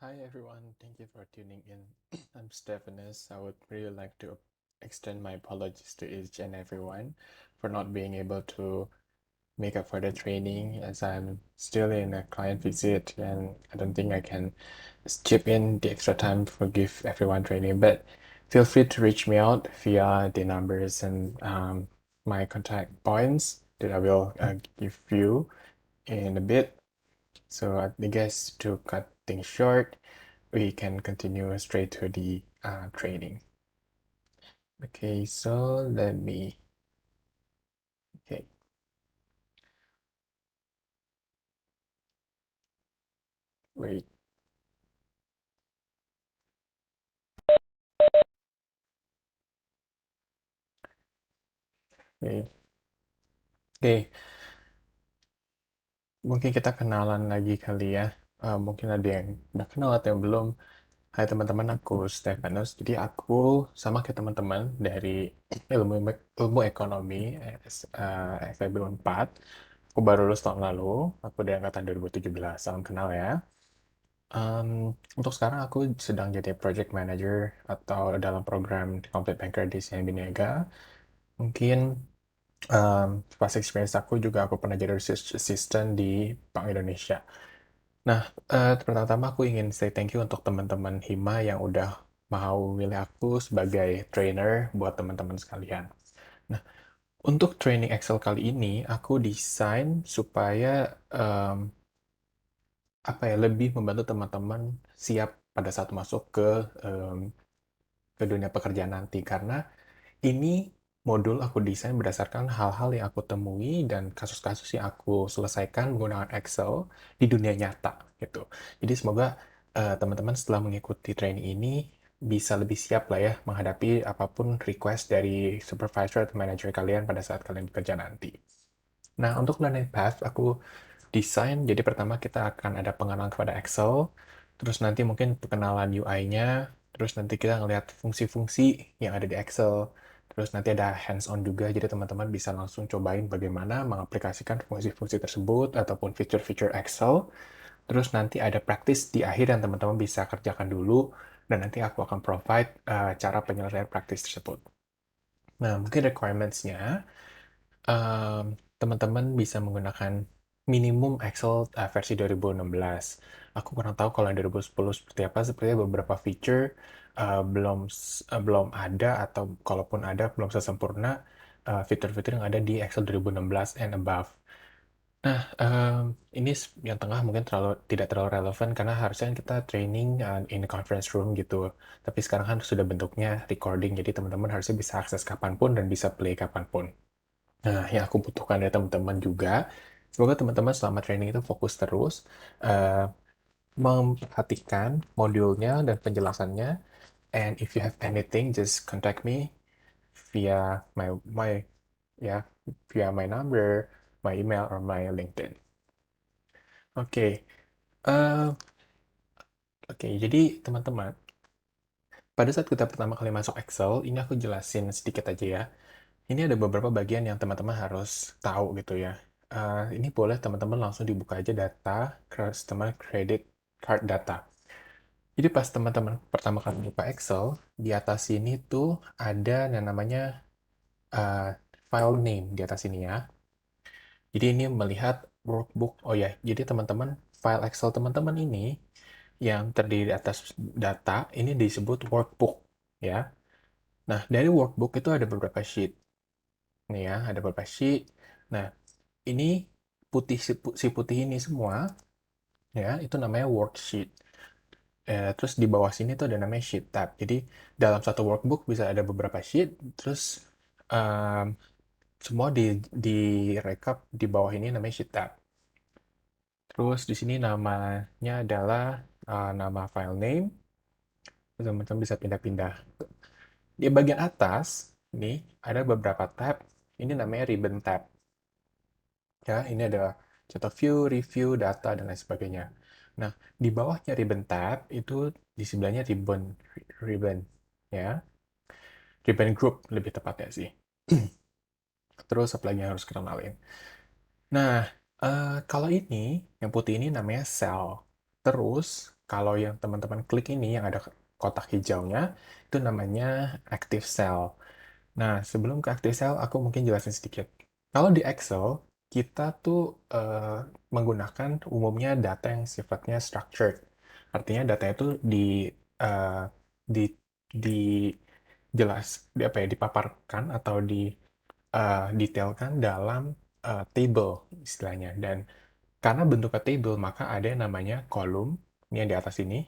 Hi everyone, thank you for tuning in. I'm Stephanus. I would really like to extend my apologies to each and everyone for not being able to make up for the training as I'm still in a client visit and I don't think I can chip in the extra time to give everyone training. But feel free to reach me out via the numbers and my contact points that I will give you in a bit. So I guess to cut things short, we can continue straight to the training. Okay, so let me, okay, wait, okay, okay, mungkin kita kenalan lagi kali ya. Mungkin ada yang udah kenal atau yang belum. Hai teman-teman, aku Stefanus. Jadi aku sama kayak teman-teman dari ilmu ilmu ekonomi FEB 4. Aku baru lulus tahun lalu. Aku dari angkatan 2017. Salam kenal ya. Untuk sekarang aku sedang jadi project manager atau dalam program Complete Banker di CIMB Niaga. Mungkin pas experience aku juga aku pernah jadi research assistant di Bank Indonesia. Nah, pertama-tama aku ingin say thank you untuk teman-teman Hima yang udah mau milih aku sebagai trainer buat teman-teman sekalian. Nah, untuk training Excel kali ini aku desain supaya apa ya lebih membantu teman-teman siap pada saat masuk em, ke dunia pekerjaan nanti karena ini modul aku desain berdasarkan hal-hal yang aku temui dan kasus-kasus yang aku selesaikan menggunakan Excel di dunia nyata gitu. Jadi semoga teman-teman setelah mengikuti training ini bisa lebih siap lah ya menghadapi apapun request dari supervisor atau manager kalian pada saat kalian bekerja nanti. Nah, untuk learning path aku desain, jadi pertama kita akan ada pengenalan kepada Excel, terus nanti mungkin pengenalan UI-nya, terus nanti kita ngelihat fungsi-fungsi yang ada di Excel, terus nanti ada hands-on juga, jadi teman-teman bisa langsung cobain bagaimana mengaplikasikan fungsi-fungsi tersebut ataupun fitur-fitur Excel, terus nanti ada praktis di akhir yang teman-teman bisa kerjakan dulu, dan nanti aku akan provide cara penyelesaian praktis tersebut. Nah, mungkin requirements-nya, Em, teman-teman bisa menggunakan minimum Excel versi 2016. Aku kurang tahu kalau yang 2010 seperti apa. Sepertinya beberapa feature belum ada atau kalaupun ada belum sesempurna fitur-fitur yang ada di Excel 2016 and above. Nah, ini yang tengah mungkin tidak terlalu relevan karena harusnya kan kita training in conference room gitu. Tapi sekarang kan sudah bentuknya recording, jadi teman-teman harusnya bisa akses kapanpun dan bisa play kapanpun. Nah, yang aku butuhkan dari teman-teman juga, semoga teman-teman selama training itu fokus terus, eh, memperhatikan modulnya dan penjelasannya. And if you have anything, just contact me via my ya via my number, my email, or my LinkedIn. Oke, eh, oke. Jadi teman-teman, pada saat kita pertama kali masuk Excel, ini aku jelasin sedikit aja ya. Ini ada beberapa bagian yang teman-teman harus tahu gitu ya. Ini boleh teman-teman langsung dibuka aja data customer credit card data. Jadi pas teman-teman pertama kali buka Excel, di atas sini tuh ada yang namanya uh, file name di atas sini ya. Jadi ini melihat workbook. Oh ya, jadi teman-teman file Excel teman-teman ini yang terdiri atas data ini disebut workbook ya. Nah, dari workbook itu ada beberapa sheet. Nih ya, ada beberapa sheet. Nah, ini si putih ini semua ya itu namanya worksheet. Terus di bawah sini tuh ada namanya sheet tab. Jadi dalam satu workbook bisa ada beberapa sheet. Terus em, semua direkap di bawah ini namanya sheet tab. Terus di sini namanya adalah nama file name. Teman-teman bisa pindah-pindah. Di bagian atas nih ada beberapa tab. Ini namanya ribbon tab. Ya, ini ada contoh view, review, data, dan lain sebagainya. Nah, di bawahnya ribbon tab, itu di sebelahnya ribbon, ya. Ribbon group, lebih tepatnya sih. Terus, apa lagi yang harus kita kenalin? Nah, kalau ini, yang putih ini namanya cell. Terus, Kalau yang teman-teman klik ini, yang ada kotak hijaunya, itu namanya active cell. Nah, sebelum ke active cell, aku mungkin jelasin sedikit. Kalau di Excel, kita tuh menggunakan umumnya data yang sifatnya structured. Artinya data itu eh, di di apa ya, dipaparkan atau detailkan dalam table istilahnya. Dan karena bentuknya table, maka ada yang namanya kolom. Ini yang di atas ini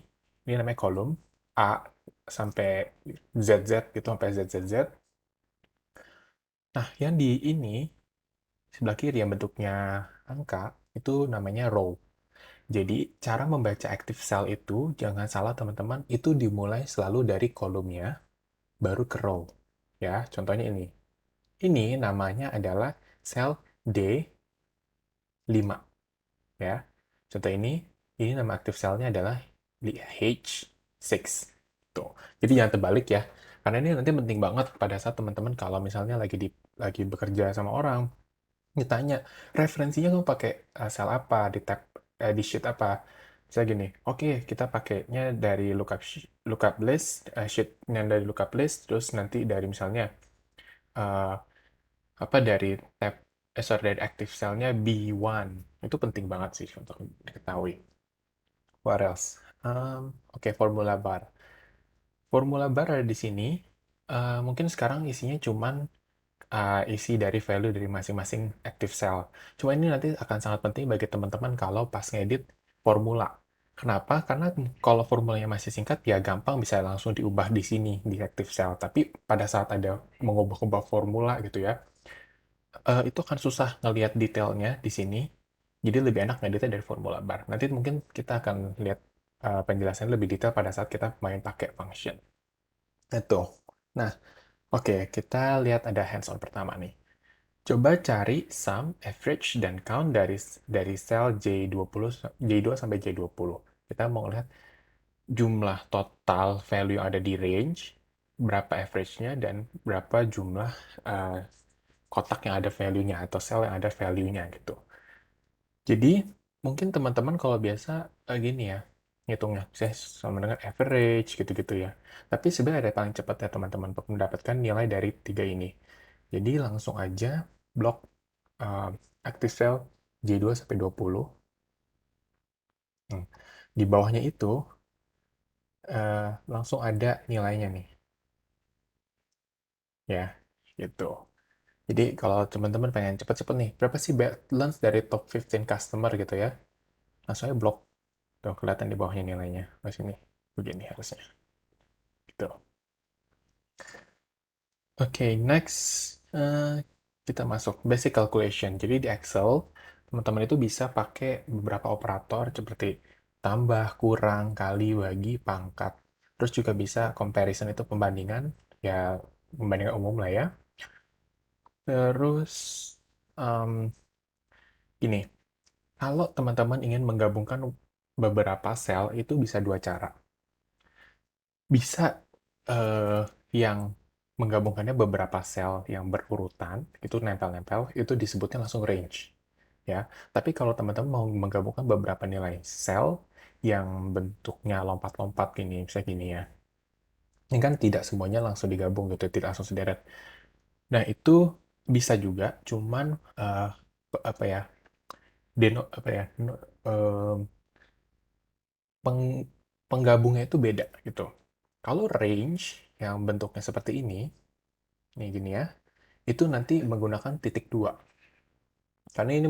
namanya kolom A sampai ZZ gitu, sampai ZZZ. Nah, yang di ini sebelah kiri yang bentuknya angka itu namanya row. Jadi, cara membaca active cell itu jangan salah teman-teman, itu dimulai selalu dari kolomnya baru ke row. Ya, contohnya ini. Ini namanya adalah sel D5 ya. Contoh ini nama active cell-nya adalah H6. Tuh. Jadi jangan terbalik ya. Karena ini nanti penting banget pada saat teman-teman kalau misalnya lagi bekerja sama orang, ditanya referensinya kamu pakai sel apa di tab di sheet apa. Misalnya gini, oke kita pakainya dari lookup list, sheet yang dari lookup list, terus nanti dari misalnya eh, apa dari tab sorry, dari active cell-nya B1. Itu penting banget sih untuk diketahui. What else? Oke, formula bar. Formula bar ada di sini. Mungkin sekarang isinya cuman isi dari value dari masing-masing active cell. Cuma ini nanti akan sangat penting bagi teman-teman kalau pas ngedit formula. Kenapa? Karena kalau formulanya masih singkat, ya gampang bisa langsung diubah di sini, di active cell. Tapi pada saat ada mengubah-ubah formula gitu ya, itu akan susah ngelihat detailnya di sini. Jadi lebih enak ngeditnya dari formula bar. Nanti mungkin kita akan lihat penjelasan lebih detail pada saat kita main pakai function. Itu. Nah, oke, kita lihat ada hands-on pertama nih. Coba cari sum, average, dan count dari sel J2 sampai J20. Kita mau lihat jumlah total value yang ada di range, berapa average-nya, dan berapa jumlah uh, kotak yang ada value-nya atau sel yang ada value-nya gitu. Jadi, mungkin teman-teman kalau biasa gini ya, ngitungnya, saya sama dengan average gitu-gitu ya. Tapi sebenarnya ada paling cepat ya teman-teman untuk mendapatkan nilai dari tiga ini. Jadi langsung aja blok uh, active cell J2 sampai 20. Hmm. Di bawahnya itu langsung ada nilainya nih, ya, gitu. Jadi kalau teman-teman pengen cepet-cepet nih, berapa sih balance dari top 15 customer gitu ya? Langsung aja blok. Tuh, kelihatan di bawahnya nilainya. Di sini. Begini harusnya. Gitu. Oke, next. Kita masuk basic calculation. Jadi di Excel, teman-teman itu bisa pakai beberapa operator seperti tambah, kurang, kali, bagi, pangkat. Terus juga bisa comparison itu pembandingan. Ya, pembandingan umum lah ya. Terus, um, ini. Kalau teman-teman ingin menggabungkan beberapa sel, itu bisa dua cara. Bisa yang menggabungkannya beberapa sel yang berurutan, itu nempel-nempel, itu disebutnya langsung range. Ya, tapi kalau teman-teman mau menggabungkan beberapa nilai sel yang bentuknya lompat-lompat gini, misalnya gini ya, ini kan tidak semuanya langsung digabung gitu, tidak langsung sederet. Nah, itu bisa juga, cuman apa ya, apa ya, peng- penggabungnya itu beda gitu. Kalau range yang bentuknya seperti ini gini ya, itu nanti menggunakan titik dua. Karena ini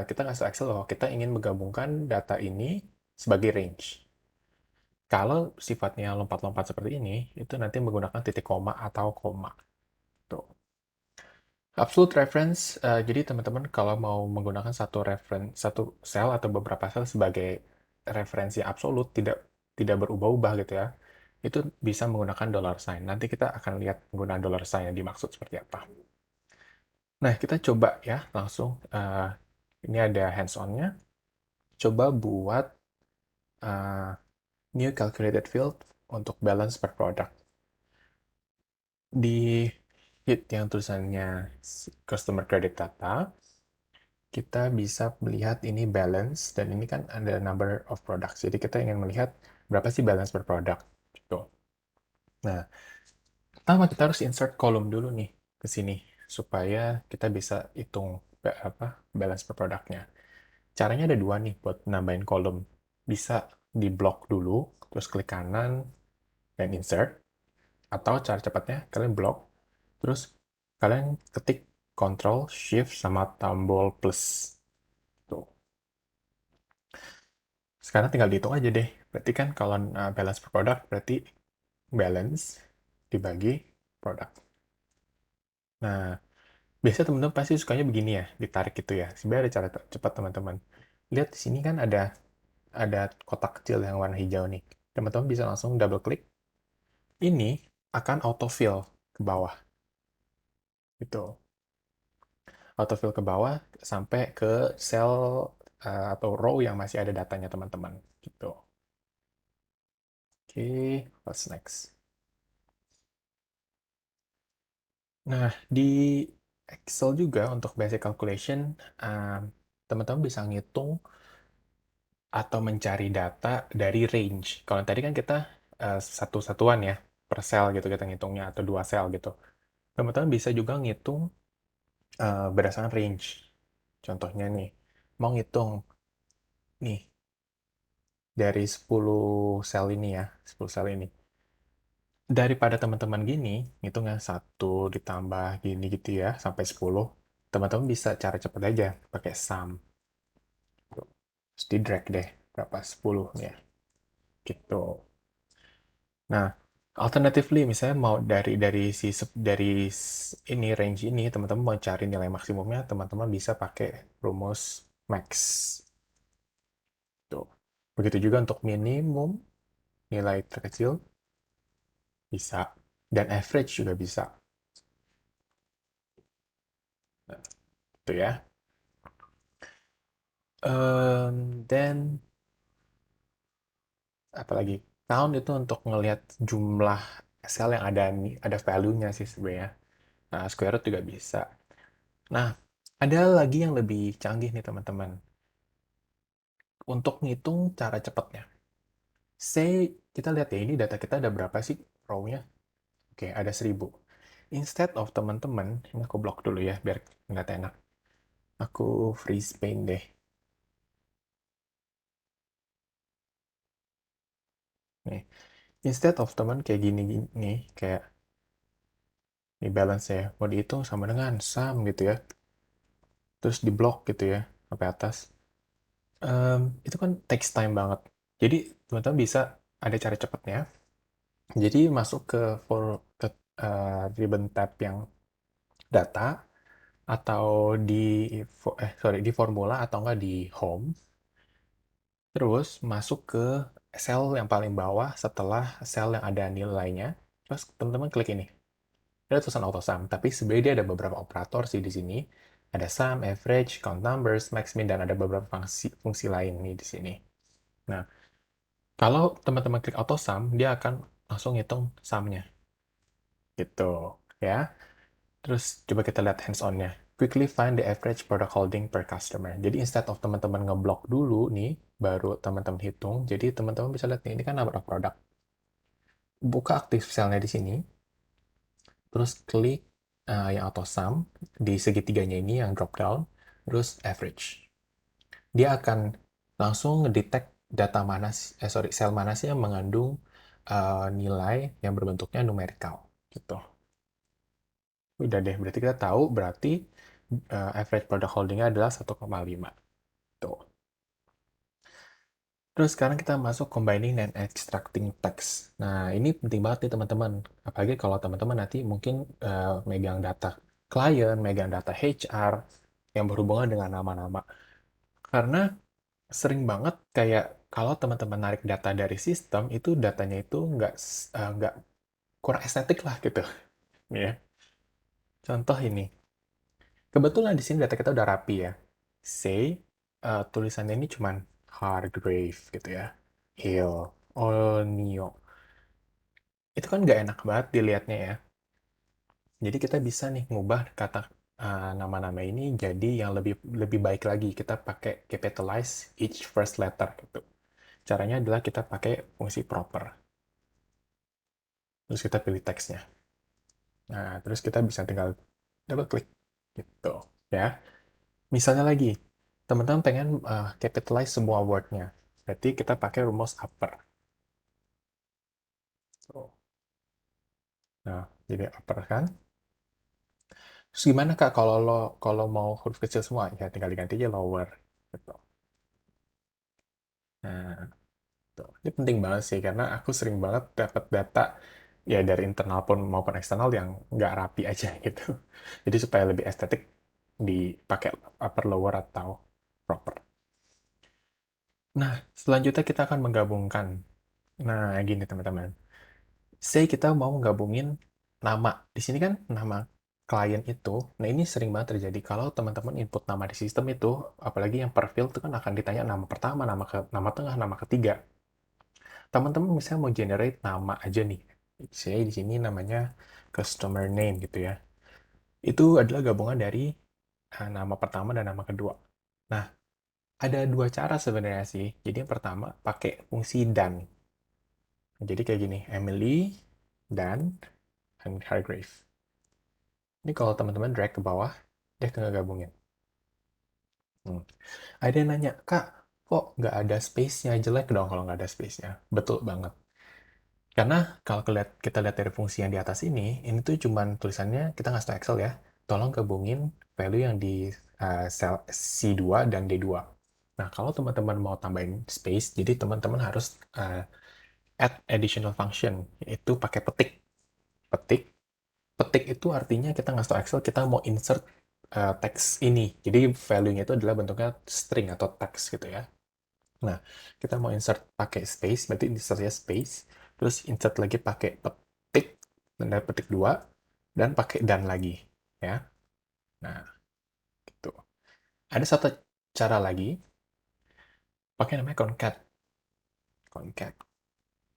kita ngasih Excel loh, kita ingin menggabungkan data ini sebagai range. Kalau sifatnya lompat-lompat seperti ini, itu nanti menggunakan titik koma atau koma. Tuh. Absolute reference, jadi teman-teman kalau mau menggunakan satu sel atau beberapa sel sebagai referensi absolut, tidak berubah-ubah gitu ya, itu bisa menggunakan dollar sign. Nanti kita akan lihat penggunaan dollar sign yang dimaksud seperti apa. Nah, kita coba ya langsung. Ini ada hands-on-nya. Coba buat uh, new calculated field untuk balance per product. Di sheet yang tulisannya customer credit data, kita bisa melihat ini balance, dan ini kan ada number of products. Jadi kita ingin melihat berapa sih balance per produk. Gitu. Nah, pertama kita harus insert kolom dulu nih ke sini, supaya kita bisa hitung balance per produknya. Caranya ada dua nih buat nambahin kolom. Bisa di block dulu, terus klik kanan, dan insert. Atau cara cepatnya, kalian block, terus kalian ketik Ctrl, Shift, sama tombol plus. Tuh. Sekarang tinggal dihitung aja deh. Berarti kan kalau balance per produk, berarti balance dibagi produk. Nah, biasanya teman-teman pasti sukanya begini ya, ditarik gitu ya. Sebenarnya ada cara cepat teman-teman. Lihat di sini kan ada kotak kecil yang warna hijau nih. Teman-teman bisa langsung double klik. Ini akan autofill ke bawah. Gitu. Autofill ke bawah sampai ke cell atau row yang masih ada datanya teman-teman. Gitu. Oke, what's next? Nah, di Excel juga untuk basic calculation, um, teman-teman bisa ngitung atau mencari data dari range. Kalau tadi kan kita satu satuan ya, per sel gitu kita ngitungnya, atau dua sel gitu. Teman-teman bisa juga ngitung berdasarkan range. Contohnya nih, mau ngitung nih dari 10 sel ini ya, 10 sel ini. Daripada teman-teman gini, ngitungnya satu ditambah gini gitu ya, sampai 10, teman-teman bisa cara cepet aja, pakai sum. Terus di drag deh, berapa? 10 ya, gitu. Nah, alternatively misalnya mau ini range ini teman-teman mau cari nilai maksimumnya, teman-teman bisa pakai rumus max. Tuh. Begitu juga untuk minimum, nilai terkecil bisa, dan average juga bisa. Nah, itu ya. Dan apalagi count itu untuk ngelihat jumlah sel yang ada value-nya sih sebenarnya. Nah, square root juga bisa. Nah, ada lagi yang lebih canggih nih teman-teman. Untuk ngitung cara cepatnya. Say, kita lihat ya, ini data kita ada berapa sih row-nya? Oke, ada 1000. Instead of teman-teman, ini aku blok dulu ya, biar nggak enak. Aku freeze paint deh. Nih, instead of teman kayak gini, kayak ini balance ya, mau dihitung sama dengan sum gitu ya. Terus di blok gitu ya, sampai atas. Itu kan takes time banget. Jadi, teman-teman bisa ada cara cepatnya. Jadi, masuk ke ribbon tab yang data, atau di formula, atau enggak di home. Terus masuk ke sel yang paling bawah setelah sel yang ada nilainya. Terus teman-teman klik ini. Ada tulisan auto sum, tapi sebenarnya dia ada beberapa operator sih di sini. Ada sum, average, count numbers, max, min, dan ada beberapa fungsi lain nih di sini. Nah, kalau teman-teman klik auto sum, dia akan langsung ngitung sumnya. Gitu, ya. Terus coba kita lihat hands-on-nya. Quickly find the average product holding per customer. Jadi instead of teman-teman ngeblok dulu nih, baru teman-teman hitung. Jadi teman-teman bisa lihat nih, ini kan number of product. Buka aktif selnya di sini. Terus klik yang auto sum di segitiganya ini yang drop down. Terus average. Dia akan langsung ngedetect data mana, sel mana sih yang mengandung nilai yang berbentuknya numerical. Gitu. Udah deh, berarti kita tahu berarti average product holding-nya adalah 1,5. Tuh. Terus sekarang kita masuk combining dan extracting text. Nah, ini penting banget nih teman-teman. Apalagi kalau teman-teman nanti mungkin megang data klien, megang data HR yang berhubungan dengan nama-nama. Karena sering banget kayak kalau teman-teman narik data dari sistem, itu datanya itu nggak kurang estetik lah gitu. Ya. Contoh ini. Kebetulan di sini data kita udah rapi ya. Say, tulisannya ini cuman Hargrave gitu ya. Hill, Onio. Itu kan nggak enak banget dilihatnya ya. Jadi kita bisa nih ngubah kata. nama-nama ini jadi yang lebih lebih baik lagi. Kita pakai capitalize each first letter gitu. Caranya adalah kita pakai fungsi proper. Terus kita pilih teksnya. Nah, terus kita bisa tinggal double klik gitu ya. Misalnya lagi, teman-teman pengen capitalize semua word-nya. Berarti kita pakai rumus upper. Tuh. Nah, jadi upper kan. Terus gimana Kak kalau mau huruf kecil semua? Ya tinggal diganti aja lower. Gitu. Nah, tuh. Ini penting banget sih karena aku sering banget dapat data ya dari internal pun maupun eksternal yang nggak rapi aja gitu. Jadi supaya lebih estetik dipakai upper, lower atau proper. Nah, selanjutnya kita akan menggabungkan. Nah, gini teman-teman. Say kita mau gabungin nama. Di sini kan nama klien itu. Nah, ini sering banget terjadi kalau teman-teman input nama di sistem itu, apalagi yang per field itu kan akan ditanya nama pertama, nama tengah, nama ketiga. Teman-teman misalnya mau generate nama aja nih. Saya di sini namanya customer name gitu ya. Itu adalah gabungan dari nama pertama dan nama kedua. Nah, ada dua cara sebenarnya sih. Jadi yang pertama pakai fungsi dan. Jadi kayak gini, Emily dan Hargrave. Ini kalau teman-teman drag ke bawah, dia tinggal gabungin. Hmm. Ada yang nanya, Kak, kok nggak ada space-nya? Jelek dong kalau nggak ada space-nya. Betul banget. Karena kalau kita lihat dari fungsi yang di atas ini tuh cuman tulisannya, kita nggak tahu Excel ya, tolong gabungin value yang di cell C2 dan D2. Nah, kalau teman-teman mau tambahin space, jadi teman-teman harus add additional function, yaitu pakai petik. Petik Petik itu artinya kita nggak tahu Excel, kita mau insert teks ini. Jadi value-nya itu adalah bentuknya string atau teks gitu ya. Nah, kita mau insert pakai space, berarti insertnya space, terus insert lagi pakai petik, dan petik 2, dan pakai dan lagi. Ya. Nah, gitu. Ada satu cara lagi, pakai namanya concat. Concat.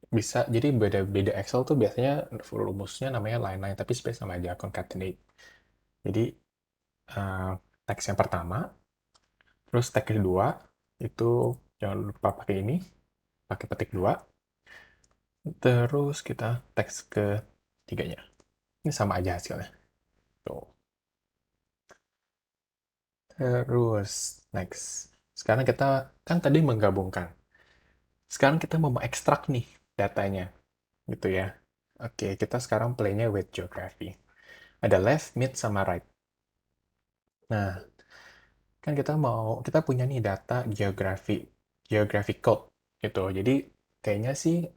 Bisa, jadi beda-beda Excel tuh biasanya rumusnya namanya line-line, tapi space sama aja, concatenate. Jadi, uh, teks yang pertama, terus tag kedua, itu jangan lupa pakai ini, pakai petik dua. Terus kita teks ketiganya. Ini sama aja hasilnya. Tuh. Terus, next. Sekarang kita kan tadi menggabungkan. Sekarang kita mau ekstrak nih datanya. Gitu ya. Oke, kita sekarang playnya with geography. Ada left, mid, sama right. Nah, kan kita punya nih data geography code gitu. Jadi kayaknya sih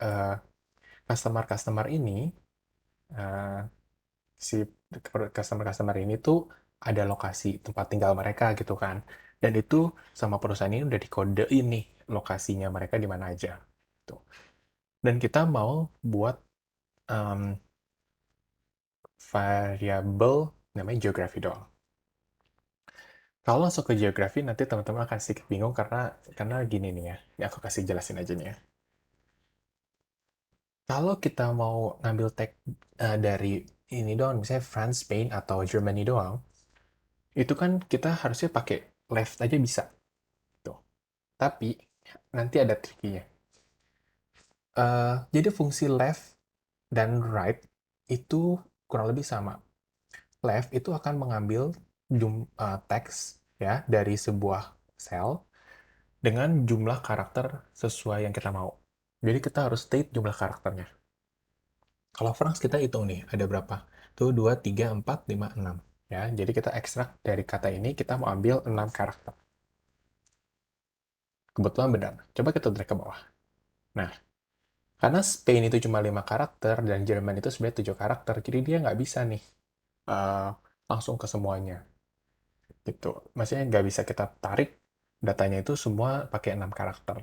customer-customer ini eh, si customer-customer ini tuh ada lokasi tempat tinggal mereka gitu kan. Dan itu sama perusahaan ini udah dikodein nih lokasinya mereka di mana aja. Tuh. Dan kita mau buat um, variabel namanya geography doang. Kalau langsung ke geografi, nanti teman-teman akan sedikit bingung karena gini nih ya. Ini aku kasih jelasin aja nih ya. Kalau kita mau ngambil tag dari ini doang, misalnya France, Spain, atau Germany doang, itu kan kita harusnya pakai left aja bisa. Tuh. Tapi nanti ada trikinya. Jadi fungsi left dan right itu kurang lebih sama. Left itu akan mengambil teks ya dari sebuah cell dengan jumlah karakter sesuai yang kita mau. Jadi kita harus state jumlah karakternya. Kalau Franks kita hitung nih, ada berapa? Tuh 2, 3, 4, 5, 6. Ya, jadi kita ekstrak dari kata ini, kita mau ambil 6 karakter. Kebetulan benar. Coba kita drag ke bawah. Nah, karena Spain itu cuma 5 karakter, dan Jerman itu sebenarnya 7 karakter, jadi dia nggak bisa nih uh, langsung ke semuanya. Gitu. Maksudnya nggak bisa kita tarik datanya itu semua pakai 6 karakter.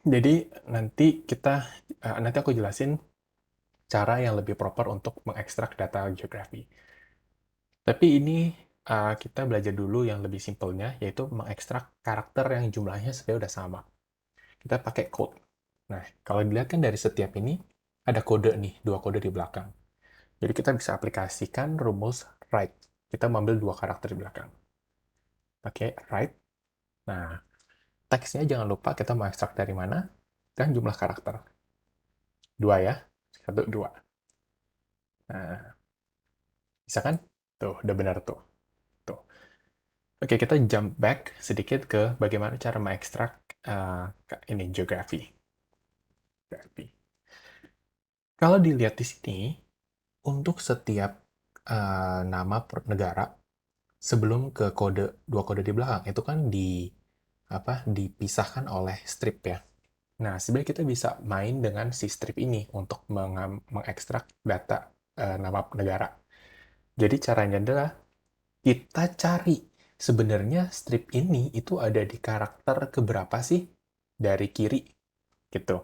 Jadi nanti aku jelasin cara yang lebih proper untuk mengekstrak data geografi. Tapi ini kita belajar dulu yang lebih simpelnya, yaitu mengekstrak karakter yang jumlahnya sebenarnya udah sama. Kita pakai code. Nah, kalau dilihat kan dari setiap ini, ada kode nih, dua kode di belakang. Jadi kita bisa aplikasikan rumus right. Kita mengambil dua karakter di belakang. Pakai right. Nah, teksnya jangan lupa kita mau ekstrak dari mana dan jumlah karakter. Dua ya. Satu, dua. Nah, bisa kan? Tuh, udah benar tuh. Tuh. Oke, kita jump back sedikit ke bagaimana cara mengekstrak ini geografi. Kalau dilihat di sini, untuk setiap nama negara sebelum ke dua kode di belakang itu kan dipisahkan oleh strip ya. Nah, sebenarnya kita bisa main dengan si strip ini untuk mengekstrak data nama negara. Jadi caranya adalah kita cari sebenarnya strip ini itu ada di karakter keberapa sih dari kiri gitu.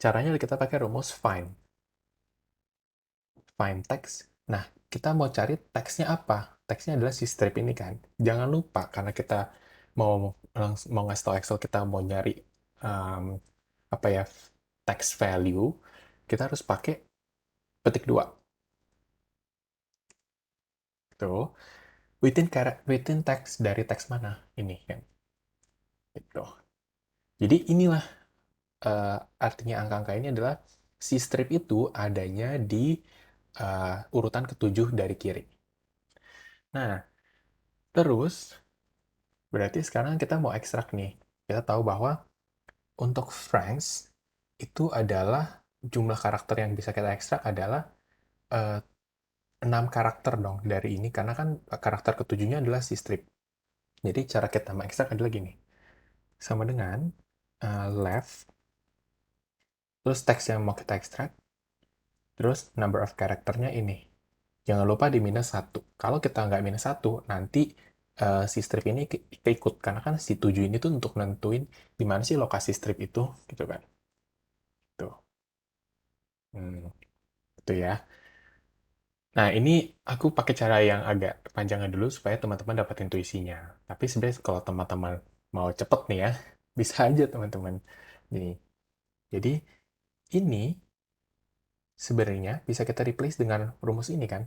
Caranya kita pakai rumus find text. Nah, kita mau cari teksnya apa? Teksnya adalah si strip ini kan. Jangan lupa karena kita mau ngasih tahu Excel kita mau nyari um, apa ya text value, kita harus pakai petik dua. Tuh, within text dari teks mana ini kan. Gitu. Jadi inilah artinya angka-angka ini adalah si strip itu adanya di urutan ketujuh dari kiri. Nah, terus berarti sekarang kita mau ekstrak nih. Kita tahu bahwa untuk France itu adalah jumlah karakter yang bisa kita ekstrak adalah eh, 6 karakter dong dari ini karena kan karakter ketujuhnya adalah si strip. Jadi cara kita mengekstrak adalah gini. Sama dengan left terus teks yang mau kita ekstrak terus number of karakternya ini. Jangan lupa di minus 1. Kalau kita nggak minus 1, nanti si strip ini keikut. Karena kan si 7 ini tuh untuk nentuin di mana sih lokasi strip itu, gitu kan. Tuh. Itu ya. Nah, ini aku pakai cara yang agak panjangnya dulu supaya teman-teman dapat intuisinya. Tapi sebenarnya kalau teman-teman mau cepet nih ya, bisa aja teman-teman. Jadi ini sebenarnya bisa kita replace dengan rumus ini kan.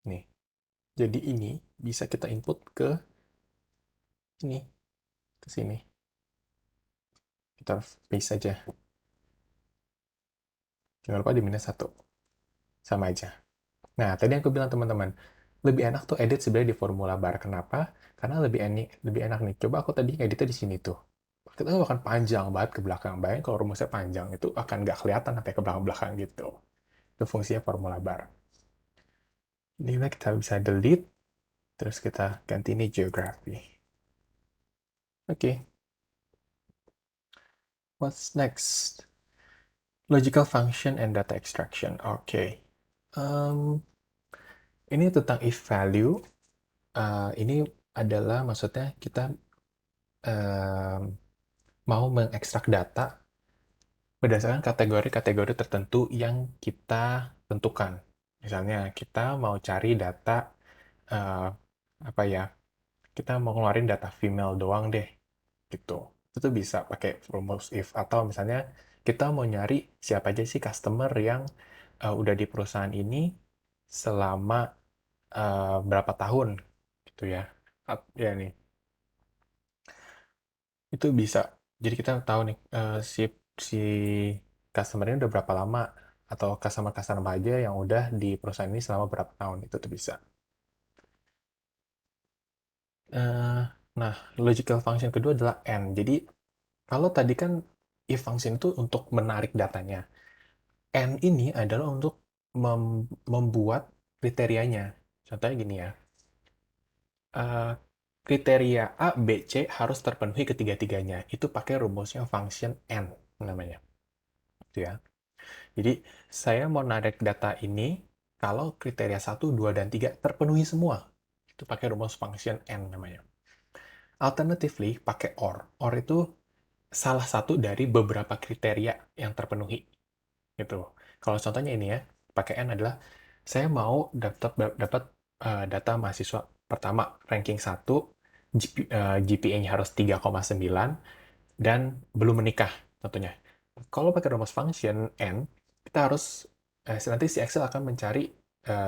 Nih. Jadi ini bisa kita input ke ini, ke sini. Kita paste aja. Jangan lupa di minus 1. Sama aja. Nah, tadi yang aku bilang teman-teman, lebih enak tuh edit sebenarnya di formula bar. Kenapa? Karena lebih enak nih. Coba aku tadi editnya di sini tuh. Kita tuh akan panjang banget ke belakang. Bayangin kalau rumusnya panjang, itu akan nggak kelihatan sampai ke belakang-belakang gitu. Itu fungsinya formula bar. Ini kita bisa delete, terus kita ganti ini geography. Oke. What's next? Logical function and data extraction. Oke. Ini tentang if value. Ini adalah maksudnya kita um, mau mengekstrak data berdasarkan kategori-kategori tertentu yang kita tentukan. Misalnya kita mau cari data uh, apa ya? Kita mau ngeluarin data female doang deh, gitu. Itu bisa pakai rumus if atau misalnya kita mau nyari siapa aja sih customer yang udah di perusahaan ini selama berapa tahun, gitu ya. Ya nih, itu bisa. Jadi kita tahu nih si customer ini udah berapa lama atau customer-customer apa aja yang udah di perusahaan ini selama berapa tahun itu tuh bisa. Eh, nah, logical function kedua adalah and. Jadi kalau tadi kan if function itu untuk menarik datanya. And ini adalah untuk membuat kriterianya. Contohnya gini ya. eh, Kriteria A, B, C harus terpenuhi ketiga-tiganya. Itu pakai rumusnya function and namanya. Gitu ya. Jadi, saya mau narik data ini kalau kriteria 1, 2, dan 3 terpenuhi semua. Itu pakai rumus function and namanya. Alternatively, pakai OR. OR itu salah satu dari beberapa kriteria yang terpenuhi. Gitu. Kalau contohnya ini ya, pakai N adalah saya mau dapat data mahasiswa pertama ranking 1, GPA-nya harus 3,9 dan belum menikah tentunya. Kalau pakai rumus function N, kita harus nanti si Excel akan mencari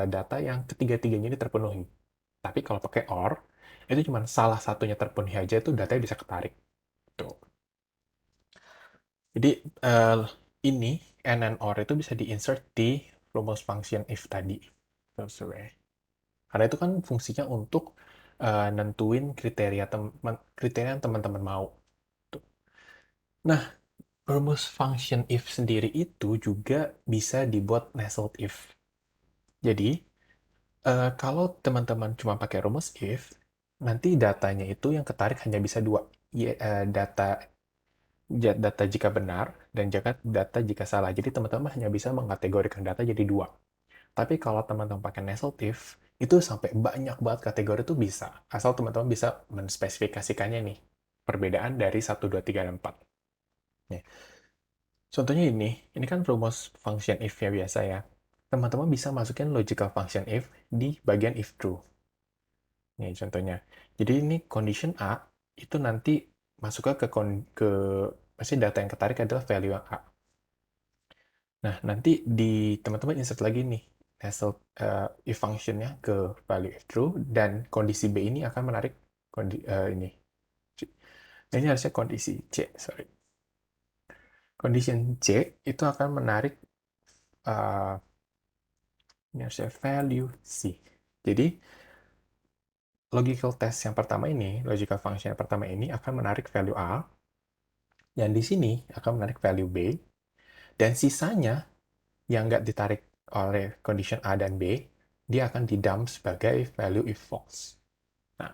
data yang ketiga-tiganya ini terpenuhi. Tapi kalau pakai OR, itu cuma salah satunya terpenuhi aja itu datanya bisa ketarik. Tuh. Jadi ini and OR itu bisa di-insert di rumus function if tadi. Karena itu kan fungsinya untuk nentuin kriteria yang teman-teman mau. Tuh. Nah, rumus function if sendiri itu juga bisa dibuat nested if. Jadi, kalau teman-teman cuma pakai rumus if, nanti datanya itu yang ketarik hanya bisa dua. Data jika benar dan data jika salah. Jadi teman-teman hanya bisa mengkategorikan data jadi dua. Tapi kalau teman-teman pakai nested if, itu sampai banyak banget kategori itu bisa. Asal teman-teman bisa menspesifikasikannya nih. Perbedaan dari satu 2 3 dan 4. Nih. Contohnya ini kan rumus function if ya biasa ya. Teman-teman bisa masukin logical function if di bagian if true. Nih contohnya. Jadi ini condition A itu nanti masuk ke pasti data yang ketarik adalah value yang A. Nah, nanti teman-teman insert lagi nih nested if function-nya ke value if true dan kondisi B ini akan menarik ini. Nah, ini harusnya kondisi C, sorry. Condition C itu akan menarik uh, ini harusnya value C. Jadi logical test yang pertama ini, logical function yang pertama ini akan menarik value A dan di sini akan menarik value B dan sisanya yang nggak ditarik oleh condition A dan B, dia akan didump sebagai value if false. Nah,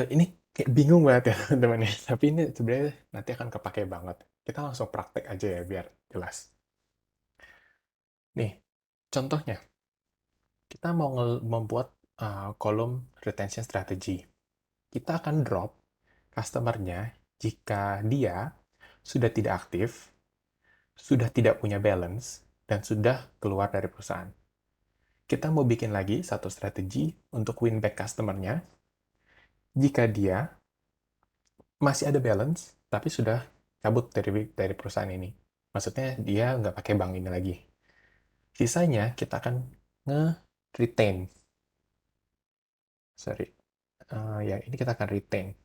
ini kayak bingung banget ya teman-teman ya. Tapi ini sebenarnya nanti akan kepake banget. Kita langsung praktek aja ya biar jelas. Nih, contohnya. Kita mau membuat kolom retention strategy. Kita akan drop customer-nya jika dia sudah tidak aktif, sudah tidak punya balance, dan sudah keluar dari perusahaan. Kita mau bikin lagi satu strategi untuk win back customer-nya jika dia masih ada balance, tapi sudah cabut dari perusahaan ini. Maksudnya dia nggak pakai bank ini lagi. Sisanya kita akan nge-retain. Sorry. Ya, ini kita akan retain.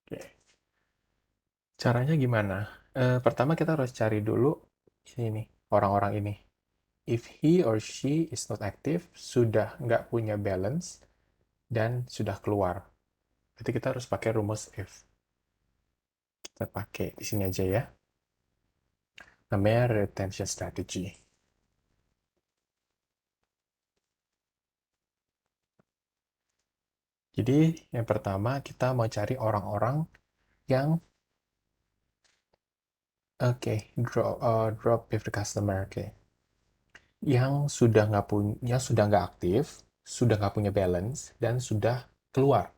Oke. Caranya gimana? Pertama kita harus cari dulu ini nih, orang-orang ini. If he or she is not active, sudah nggak punya balance, dan sudah keluar. Jadi kita harus pakai rumus if. Kita pakai di sini aja ya. Namanya retention strategy. Jadi yang pertama kita mau cari orang-orang yang drop with the customer. Oke. Yang sudah nggak aktif, sudah nggak punya balance, dan sudah keluar.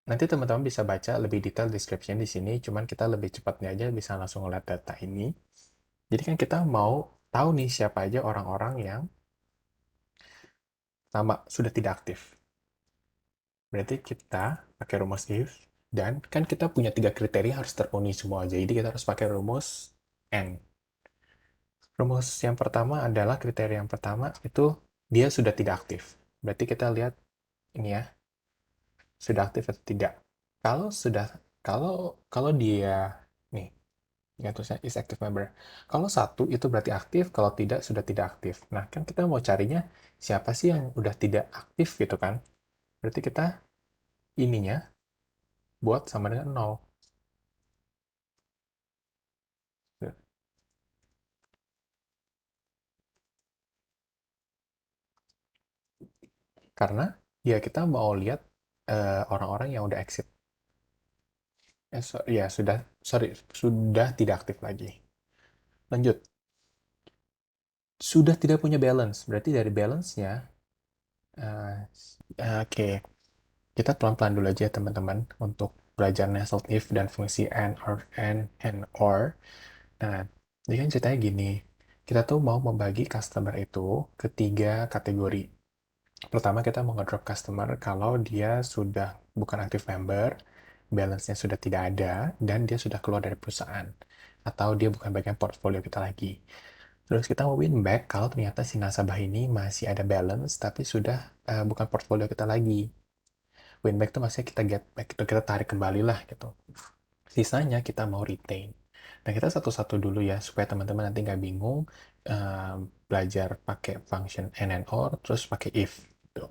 Nanti teman-teman bisa baca lebih detail description di sini, cuman kita lebih cepatnya aja bisa langsung ngeliat data ini. Jadi kan kita mau tahu nih siapa aja orang-orang yang sudah tidak aktif. Berarti kita pakai rumus if, dan kan kita punya 3 kriteria harus terpenuhi semua. Jadi kita harus pakai rumus N. Rumus yang pertama adalah kriteria yang pertama itu dia sudah tidak aktif. Berarti kita lihat ini ya, sudah aktif atau tidak. Kalau sudah, kalau dia nih, ya tulisannya is active member. Kalau satu itu berarti aktif, kalau tidak sudah tidak aktif. Nah, kan kita mau carinya siapa sih yang udah tidak aktif gitu kan? Berarti kita ininya buat sama dengan 0. Karena ya kita mau lihat orang-orang yang udah exit. Ya sudah tidak aktif lagi. Lanjut. Sudah tidak punya balance. Berarti dari balance-nya, uh, oke, kita pelan-pelan dulu aja teman-teman untuk belajar nested if dan fungsi and or. Nah, jadi kan ceritanya gini, kita tuh mau membagi customer itu ke 3 kategori. Pertama kita mau ngedrop customer kalau dia sudah bukan active member balance-nya sudah tidak ada, dan dia sudah keluar dari perusahaan. Atau dia bukan bagian portfolio kita lagi. Terus kita mau win back kalau ternyata si nasabah ini masih ada balance, tapi sudah bukan portfolio kita lagi. Win back itu maksudnya kita get back, itu kita tarik kembali lah gitu. Sisanya kita mau retain. Nah, kita satu-satu dulu ya, supaya teman-teman nanti nggak bingung belajar pakai function and or, terus pakai if. Gitu.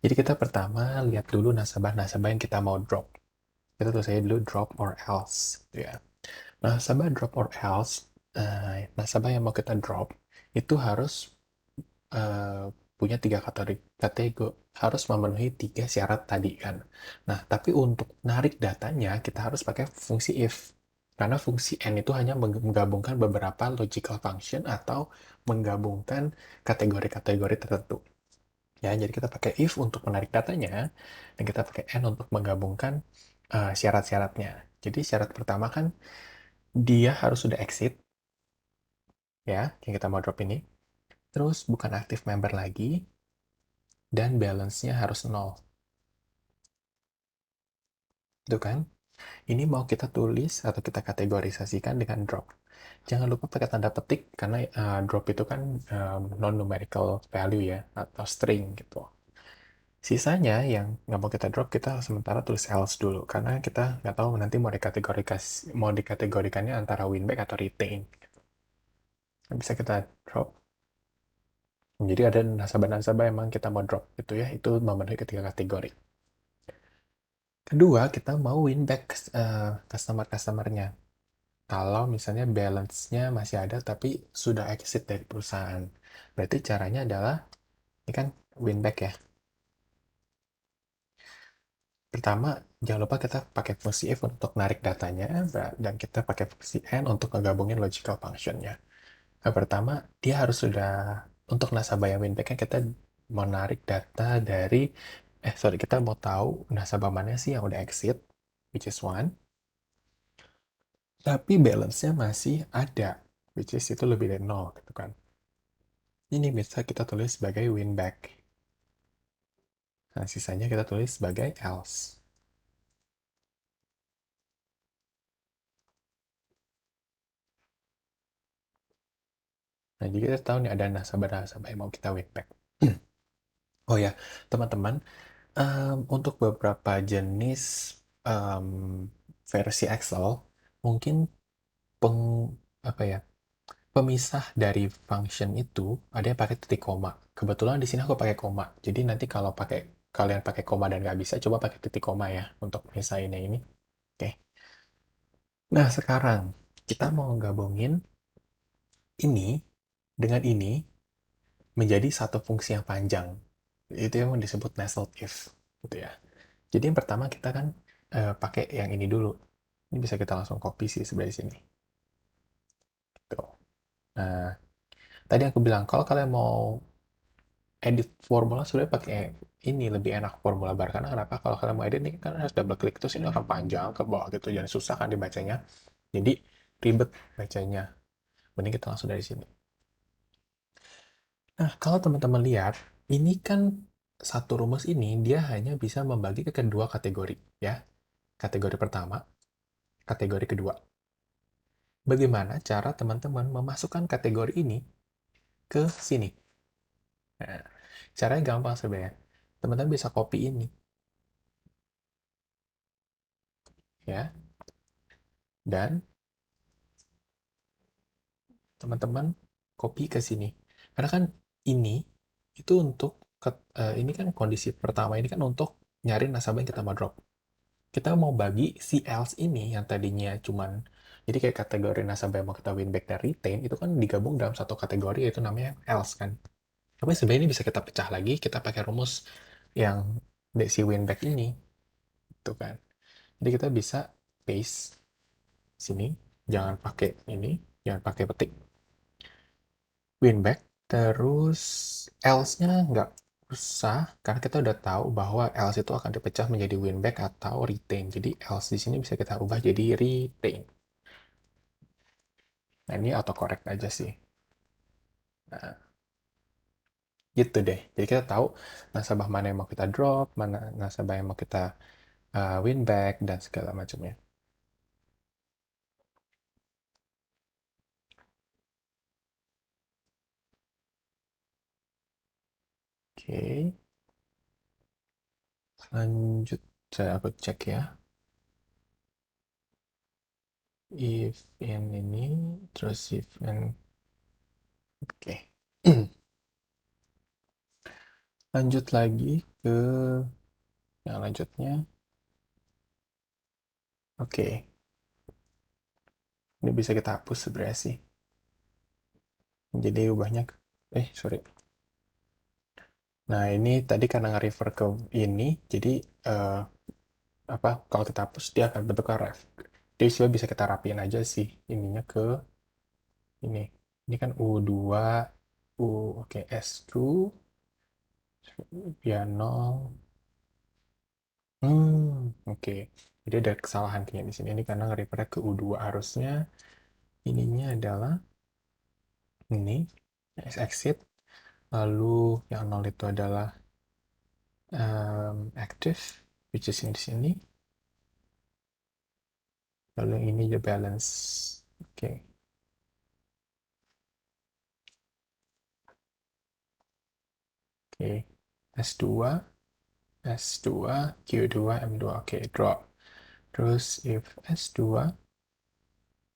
Jadi kita pertama lihat dulu nasabah-nasabah yang kita mau drop. Kita tulis aja dulu drop or else. Gitu ya. Nasabah drop or else, nasabah yang mau kita drop, itu harus eh, punya tiga kategori, harus memenuhi tiga syarat tadi kan. Nah, tapi untuk narik datanya kita harus pakai fungsi if. Karena fungsi and itu hanya menggabungkan beberapa logical function atau menggabungkan kategori-kategori tertentu. Ya, jadi kita pakai if untuk menarik datanya, dan kita pakai and untuk menggabungkan syarat-syaratnya. Jadi syarat pertama kan dia harus sudah exit, ya, yang kita mau drop ini. Terus bukan aktif member lagi, dan balance-nya harus nol. Itu kan? Ini mau kita tulis atau kita kategorisasikan dengan drop. Jangan lupa pakai tanda petik, karena drop itu kan non-numerical value ya, atau string gitu. Sisanya yang nggak mau kita drop, kita sementara tulis else dulu. Karena kita nggak tahu nanti mau dikategorikannya antara winback atau retain. Bisa kita drop. Jadi ada nasabah-nasabah emang kita mau drop gitu ya. Itu memenuhi ketiga kategori. Kedua, kita mau win back customer-customernya. Kalau misalnya balance-nya masih ada tapi sudah exit dari perusahaan. Berarti caranya adalah, ini kan win back ya. Pertama, jangan lupa kita pakai fungsi if untuk narik datanya, dan kita pakai fungsi and untuk ngegabungin logical function-nya. Nah, pertama, dia harus sudah, untuk nasabah yang win back-nya kita mau narik data dari, kita mau tahu nasabah mana sih yang udah exit, which is one, tapi balance-nya masih ada, which is itu lebih dari nol, gitu kan. Ini bisa kita tulis sebagai win back. Nah, sisanya kita tulis sebagai else. Nah, jadi kita tahu nih ada nasabah-nasabah yang mau kita win back. Oh ya, teman-teman, untuk beberapa jenis em, versi Excel, mungkin peng, apa ya, pemisah dari function itu ada yang pakai titik koma. Kebetulan di sini aku pakai koma. Jadi nanti kalau kalian pakai koma dan nggak bisa, coba pakai titik koma ya untuk misahinnya ini. Oke. Nah, sekarang kita mau gabungin ini dengan ini menjadi satu fungsi yang panjang. Itu yang disebut nested if, gitu ya. Jadi yang pertama kita kan pakai yang ini dulu. Ini bisa kita langsung copy sih sebenarnya di sini. Gitu. Nah, tadi aku bilang kalau kalian mau edit formula sebenarnya pakai ini lebih enak formula bar, karena kenapa? Kalau kalian mau edit nih kan harus double klik, terus ini akan panjang ke bawah gitu, jadi susah kan dibacanya. Jadi ribet bacanya. Mending kita langsung dari sini. Nah, kalau teman-teman lihat, ini kan satu rumus ini dia hanya bisa membagi ke kedua kategori, ya. Kategori pertama, kategori kedua. Bagaimana cara teman-teman memasukkan kategori ini ke sini? Nah, caranya gampang sebenarnya. Teman-teman bisa copy ini, ya. Dan teman-teman copy ke sini. Karena kan ini itu untuk ini kan kondisi pertama ini kan untuk nyari nasabah yang kita mau drop. Kita mau bagi si else ini yang tadinya cuman, jadi kayak kategori nasabah yang mau kita win back dan retain itu kan digabung dalam satu kategori, yaitu namanya else kan. Tapi sebenarnya ini bisa kita pecah lagi, kita pakai rumus yang si win back ini, gitu kan. Jadi kita bisa paste sini, jangan pakai ini, jangan pakai petik, win back, terus else-nya nggak usah, karena kita udah tahu bahwa else itu akan dipecah menjadi win back atau retain. Jadi else di sini bisa kita ubah jadi retain. Nah, ini autocorrect aja sih. Nah, gitu deh. Jadi kita tahu nasabah mana yang mau kita drop, mana nasabah yang mau kita win back, dan segala macamnya. Oke, lanjut. Aku cek ya. If in ini, terus if in. Oke. Lanjut lagi ke yang lanjutnya. Oke, ini bisa kita hapus sebenarnya sih. Jadi ubahnya, sorry. Nah, ini tadi karena nge-refer ke ini, jadi eh, apa? Kalau kita hapus dia akan bentuknya ref. Jadi sebenarnya bisa kita rapiin aja sih ininya ke ini. Ini kan U2, oke, S2, piano. Oke. Jadi ada kesalahan kayaknya di sini. Ini karena nge-refer ke U2 harusnya ininya adalah ini, exit. Lalu yang nol itu adalah active, which is di sini. Lalu ini the balance. Oke. Oke. S2, S2, Q2, M2. Oke, drop. Terus if S2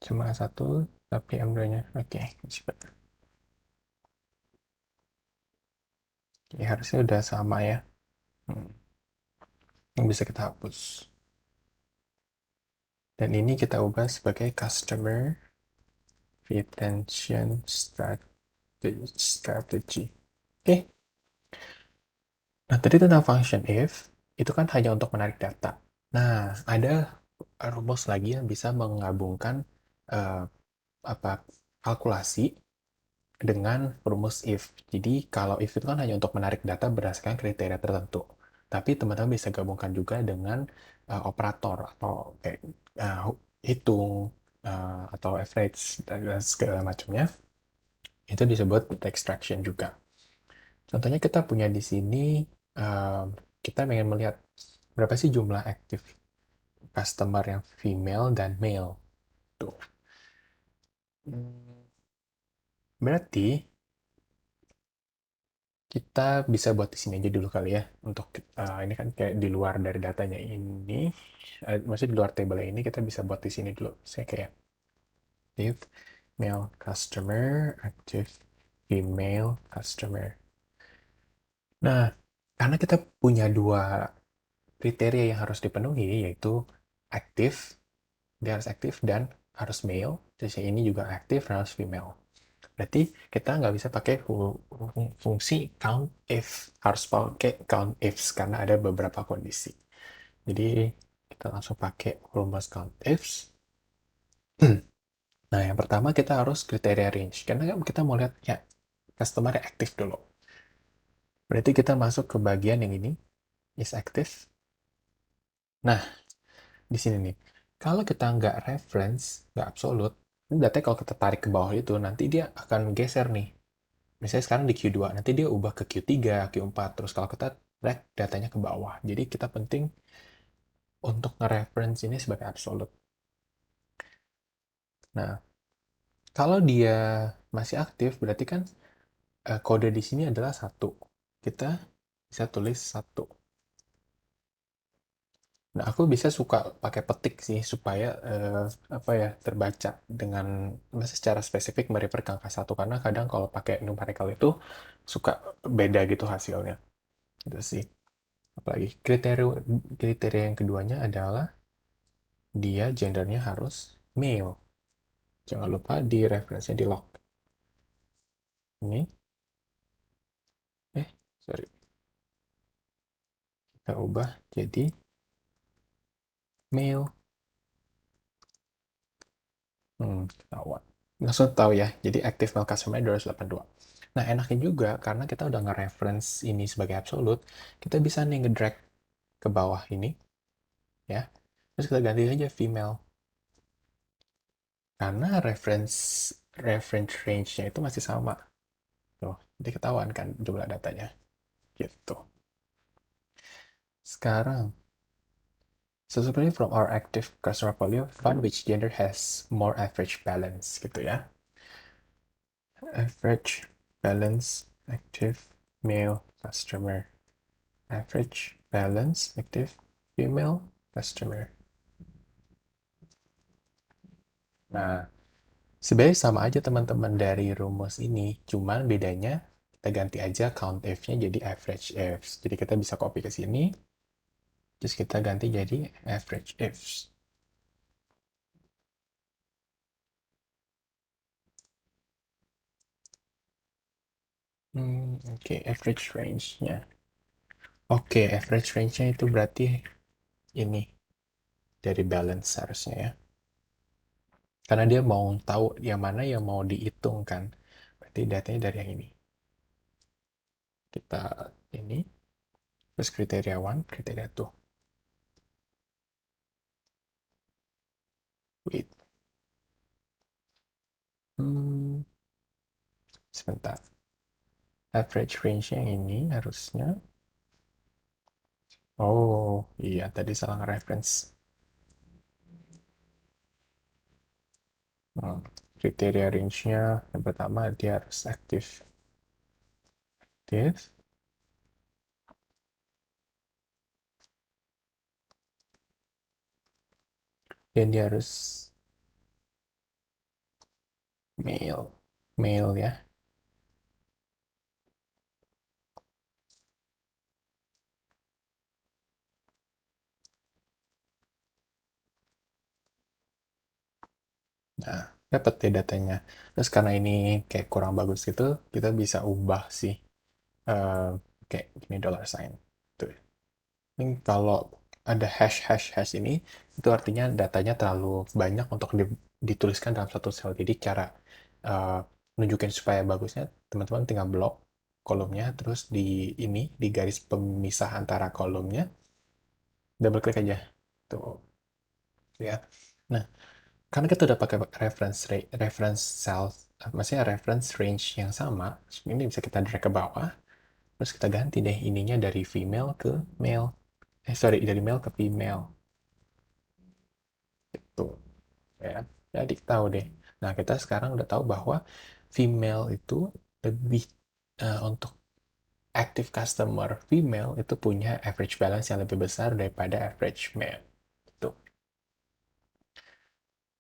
cuma satu tapi M2-nya. Oke, cepat. Oke, harusnya udah sama ya. Hmm. Yang bisa kita hapus. Dan ini kita ubah sebagai customer retention strategy. Oke. Nah, tadi tentang function if, itu kan hanya untuk menarik data. Nah, ada rumus lagi yang bisa menggabungkan eh, apa kalkulasi dengan rumus if. Jadi, kalau if itu kan hanya untuk menarik data berdasarkan kriteria tertentu. Tapi teman-teman bisa gabungkan juga dengan operator atau kayak hitung atau average dan segala macamnya. Itu disebut data extraction juga. Contohnya kita punya di sini, kita ingin melihat berapa sih jumlah aktif customer yang female dan male. Tuh. Hmm, Berarti kita bisa buat di sini aja dulu kali ya. Untuk ini kan kayak di luar dari datanya ini, maksudnya di luar table ini kita bisa buat di sini dulu. Saya kayak active male customer, active female customer. Nah, karena kita punya dua kriteria yang harus dipenuhi, yaitu aktif, dia harus aktif dan harus male, terus yang ini juga aktif dan harus female. Berarti kita nggak bisa pakai fungsi count if, harus pakai count ifs karena ada beberapa kondisi. Jadi kita langsung pakai rumus count ifs. Nah, yang pertama kita harus kriteria range karena kita mau lihat ya customer aktif dulu. Berarti kita masuk ke bagian yang ini is active. Nah, di sini nih, kalau kita nggak reference, nggak absolute, ini datanya kalau kita tarik ke bawah itu, nanti dia akan geser nih. Misalnya sekarang di Q2, nanti dia ubah ke Q3, Q4, terus kalau kita drag datanya ke bawah. Jadi kita penting untuk nge-reference ini sebagai absolute. Nah, kalau dia masih aktif, berarti kan kode di sini adalah 1. Kita bisa tulis 1. Nah, aku bisa suka pakai petik sih supaya apa ya terbaca dengan secara spesifik merefer ke angka 1 karena kadang kalau pakai numerical itu suka beda gitu hasilnya. Itu sih. Apalagi kriteria kriteria yang keduanya adalah dia gendernya harus male. Jangan lupa di referensinya di lock. Ini, sorry, kita ubah jadi male. Ketahuan. Langsung tahu ya, jadi active male customer 282. Nah, enaknya juga karena kita udah nge-reference ini sebagai absolute, kita bisa nih nge-drag ke bawah ini, ya. Terus kita ganti aja female. Karena reference range-nya itu masih sama. Tuh, jadi ketahuan kan jumlah datanya. Gitu. Sekarang, So sebenarnya from our active customer portfolio, find which gender has more average balance gitu ya. Average balance active male customer. Average balance active female customer. Nah, sebenarnya sama aja teman-teman dari rumus ini, cuman bedanya kita ganti aja count F-nya jadi average Fs. Jadi kita bisa copy ke sini, terus kita ganti jadi average Fs. Oke, average range-nya. Oke, average range-nya itu berarti ini dari balance harusnya ya. Karena dia mau tahu yang mana yang mau dihitung kan. Berarti datanya dari yang ini. Kita ini, terus kriteria one, kriteria two. Wait. Hmm, sebentar. Average range-nya yang ini harusnya. Oh, iya tadi salah reference. Kriteria range-nya yang pertama dia harus aktif. Aktif. Dan dia harus male. Male ya. Nah, dapat deh datanya. Terus karena ini kayak kurang bagus gitu, kita bisa ubah sih. Eh, kayak gini dollar sign. Tuh. Ini kalau ada hash hash hash ini, itu artinya datanya terlalu banyak untuk dituliskan dalam satu sel. Jadi cara eh, nunjukin supaya bagusnya, teman-teman tinggal blok kolomnya, terus di ini, di garis pemisah antara kolomnya, double klik aja. Tuh, ya. Nah, karena kita udah pakai reference cell, maksudnya reference range yang sama, ini bisa kita drag ke bawah, terus kita ganti deh ininya dari female ke male. Sorry, dari male ke female. Gitu, ya. Jadi tahu deh. Nah, kita sekarang udah tahu bahwa female itu lebih untuk active customer female itu punya average balance yang lebih besar daripada average male. Tuh.